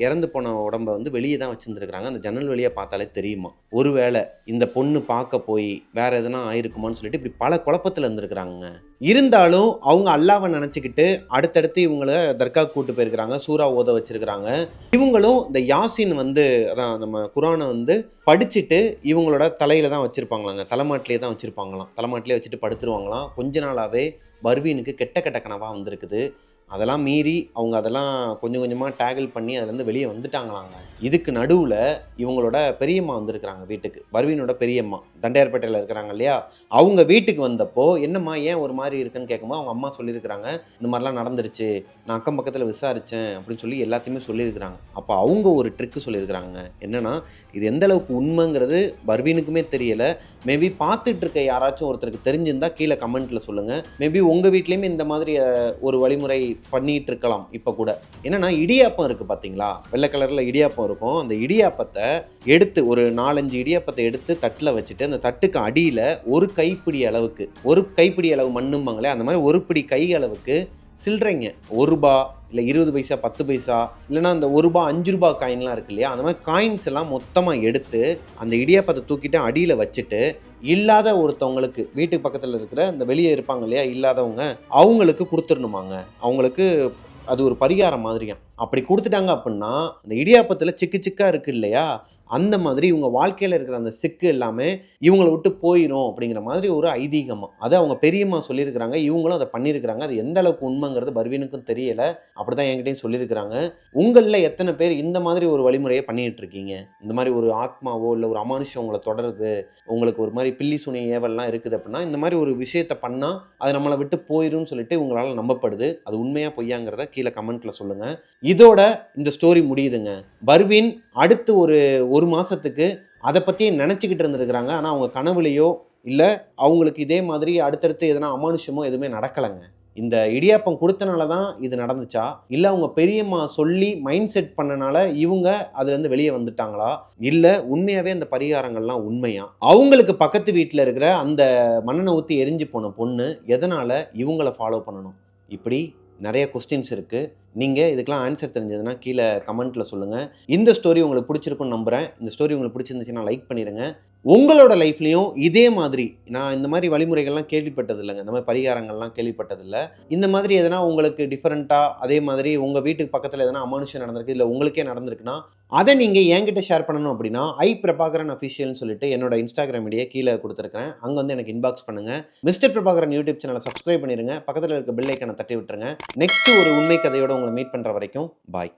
இறந்து போன உடம்ப வந்து வெளியே தான் வச்சுருந்துருக்காங்க. அந்த ஜன்னல் வழியாக பார்த்தாலே தெரியுமா. ஒருவேளை இந்த பொண்ணு பார்க்க போய் வேற எதனா ஆயிருக்குமான்னு சொல்லிட்டு இப்படி பல குழப்பத்தில் இருந்திருக்கிறாங்க. இருந்தாலும் அவங்க அல்லாவை நினச்சிக்கிட்டு அடுத்தடுத்து இவங்கள தர்கா கூட்டு போயிருக்கிறாங்க, சூறா ஓத வச்சிருக்கிறாங்க. இவங்களும் இந்த யாசின் வந்து அதான் நம்ம குரானை வந்து படிச்சுட்டு இவங்களோட தலையில தான் வச்சிருப்பாங்களாங்க, தலைமாட்டிலே தான் வச்சிருப்பாங்களாம். தலைமாட்டிலே வச்சுட்டு படுத்துருவாங்களாம். கொஞ்ச நாளாவே பர்வீனுக்கு கெட்ட கெட்ட கனவாக வந்திருக்குது. அதெல்லாம் மீறி அவங்க அதெல்லாம் கொஞ்சம் கொஞ்சமாக டேக்கிள் பண்ணி அதுலேருந்து வெளியே வந்துட்டாங்களாங்க. இதுக்கு நடுவில் இவங்களோட பெரியம்மா வந்திருக்கிறாங்க வீட்டுக்கு. பர்வீனோட பெரியம்மா தண்டையார்பேட்டையில் இருக்கிறாங்க இல்லையா, அவங்க வீட்டுக்கு வந்தப்போ என்னம்மா ஏன் ஒரு மாதிரி இருக்குன்னு கேட்கும்போது அவங்க அம்மா சொல்லியிருக்கிறாங்க, இந்த மாதிரிலாம் நடந்துருச்சு, நான் அக்கம் பக்கத்தில் விசாரித்தேன் அப்படின்னு சொல்லி எல்லாத்தையுமே சொல்லியிருக்கிறாங்க. அப்போ அவங்க ஒரு ட்ரிக்கு சொல்லியிருக்கிறாங்க. என்னென்னா, இது எந்த அளவுக்கு உண்மைங்கிறது பர்வீனுக்குமே தெரியலை. மேபி பார்த்துட்டு இருக்க யாராச்சும் ஒருத்தருக்கு தெரிஞ்சிருந்தால் கீழே கமெண்ட்டில் சொல்லுங்கள். மேபி உங்கள் வீட்லேயுமே இந்த மாதிரி ஒரு வழிமுறை பண்ணிட்டு இருக்கலாம். இப்போ கூட என்னன்னா, இடியாப்பம் இருக்கு பார்த்தீங்களா, வெள்ளை கலரில் இடியாப்பம் இருக்கும். அந்த இடியாப்பத்தை எடுத்து ஒரு 4-5 இடியாப்பத்தை எடுத்து தட்டில் வச்சுட்டு அந்த தட்டுக்கு அடியில் ஒரு கைப்பிடி அளவு மண்ணும்பாங்களே, அந்த மாதிரி ஒரு பிடி கை அளவுக்கு சில்லறைங்க, 1 ரூபா இல்லை 20 பைசா 10 பைசா இல்லைனா அந்த 1 ரூபா 5 ரூபா காயின்லாம் இருக்கு இல்லையா, அந்த மாதிரி காயின்ஸ் எல்லாம் மொத்தமாக எடுத்து அந்த இடியாப்பத்தை தூக்கிட்டு அடியில் வச்சுட்டு இல்லாத ஒருத்தவங்களுக்கு வீட்டுக்கு பக்கத்தில் இருக்கிற அந்த வெளியே இருப்பாங்க இல்லையா இல்லாதவங்க, அவங்களுக்கு கொடுத்துடணுமாங்க. அவங்களுக்கு அது ஒரு பரிகாரம் மாதிரியாம். அப்படி கொடுத்துட்டாங்க அப்படின்னா அந்த இடியாப்பத்தில் சிக்கு சிக்கா இருக்கு இல்லையா, அந்த மாதிரி இவங்க வாழ்க்கையில் இருக்கிற அந்த சிக்கு எல்லாமே இவங்களை விட்டு போயிடும் அப்படிங்கிற மாதிரி ஒரு ஐதீகமாக அதை அவங்க பெரியம்மா சொல்லியிருக்கிறாங்க. இவங்களும் அதை பண்ணியிருக்கிறாங்க. அது எந்த அளவுக்கு உண்மைங்கிறது பர்வீனுக்கும் தெரியலை. அப்படி தான் என்கிட்டையும் சொல்லியிருக்கிறாங்க. உங்களில் எத்தனை பேர் இந்த மாதிரி ஒரு வழிமுறையை பண்ணிகிட்டு இருக்கீங்க? இந்த மாதிரி ஒரு ஆத்மாவோ இல்லை ஒரு அமானுஷம் உங்களை தொடருது, உங்களுக்கு ஒரு மாதிரி பில்லி சுனி ஏவல்லாம் இருக்குது அப்படின்னா இந்த மாதிரி ஒரு விஷயத்தை பண்ணால் அது நம்மளை விட்டு போயிடும்னு சொல்லிட்டு உங்களால் நம்பப்படுது. அது உண்மையாக பொய்யாங்கிறத கீழே கமெண்ட்டில் சொல்லுங்கள். இதோட இந்த ஸ்டோரி முடியுதுங்க. பர்வீன் அடுத்து ஒரு மாதத்துக்கு அதை பற்றியே நினச்சிக்கிட்டு இருந்திருக்கிறாங்க. ஆனால் அவங்க கனவுலையோ இல்லை அவங்களுக்கு இதே மாதிரி அடுத்தடுத்து எதனா அமானுஷமோ எதுவுமே நடக்கலைங்க. இந்த இடியாப்பம் கொடுத்தனால தான் இது நடந்துச்சா, இல்ல அவங்க பெரியம்மா சொல்லி மைண்ட் செட் பண்ணனால இவங்க அதுல இருந்து வெளியே வந்துட்டாங்களா, இல்ல உண்மையாவே அந்த பரிகாரங்கள்லாம் உண்மையா, அவங்களுக்கு பக்கத்து வீட்டுல இருக்கிற அந்த மண்ணெண்ணெய் ஊத்தி எரிஞ்சு போன பொண்ணு எதனால இவங்கள ஃபாலோ பண்ணணும், இப்படி நிறைய கொஸ்டின்ஸ் இருக்கு. நீங்க இதுக்கெல்லாம் ஆன்சர் தெரிஞ்சதுன்னா கீழே கமெண்ட்ல சொல்லுங்க. இந்த ஸ்டோரி உங்களுக்கு பிடிச்சிருக்கும்னு நம்புறேன். இந்த ஸ்டோரி உங்களுக்கு பிடிச்சிருந்துச்சுன்னா லைக் பண்ணிருங்க. உங்களோட லைஃப்லயும் இதே மாதிரி நான் இந்த மாதிரி வழிமுறைகள்லாம் கேள்விப்பட்டது இல்லைங்க. இந்த மாதிரி பரிகாரங்கள்லாம் கேள்விப்பட்டதில்ல. இந்த மாதிரி எதனா உங்களுக்கு டிஃபரெண்ட்டா அதே மாதிரி உங்க வீட்டுக்கு பக்கத்துல எதனா அமானுஷ்யம் நடந்திருக்கு, இல்ல உங்களுக்கே நடந்திருக்குன்னா, அத நீங்க என்கிட்ட ஷேர் பண்ணணும் அப்படின்னா, பிரபாகரன் அஃபிஷியல்னு சொல்லிட்டு என்னோட இன்ஸ்டாகிராம் ஐடிய கீழ குடுத்துருக்கேன். அங்க வந்து எனக்கு இன்பாக்ஸ் பண்ணுங்க. மிஸ்டர் பிரபாகரன் யூடியூப் சேனலை சப்ஸ்கிரைப் பண்ணிருங்க. பக்கத்துல இருக்க பெல் ஐகானை தட்டி விட்டுருங்க. நெக்ஸ்ட் ஒரு உண்மை கதையோட உங்களை மீட் பண்ற வரைக்கும் பாய்.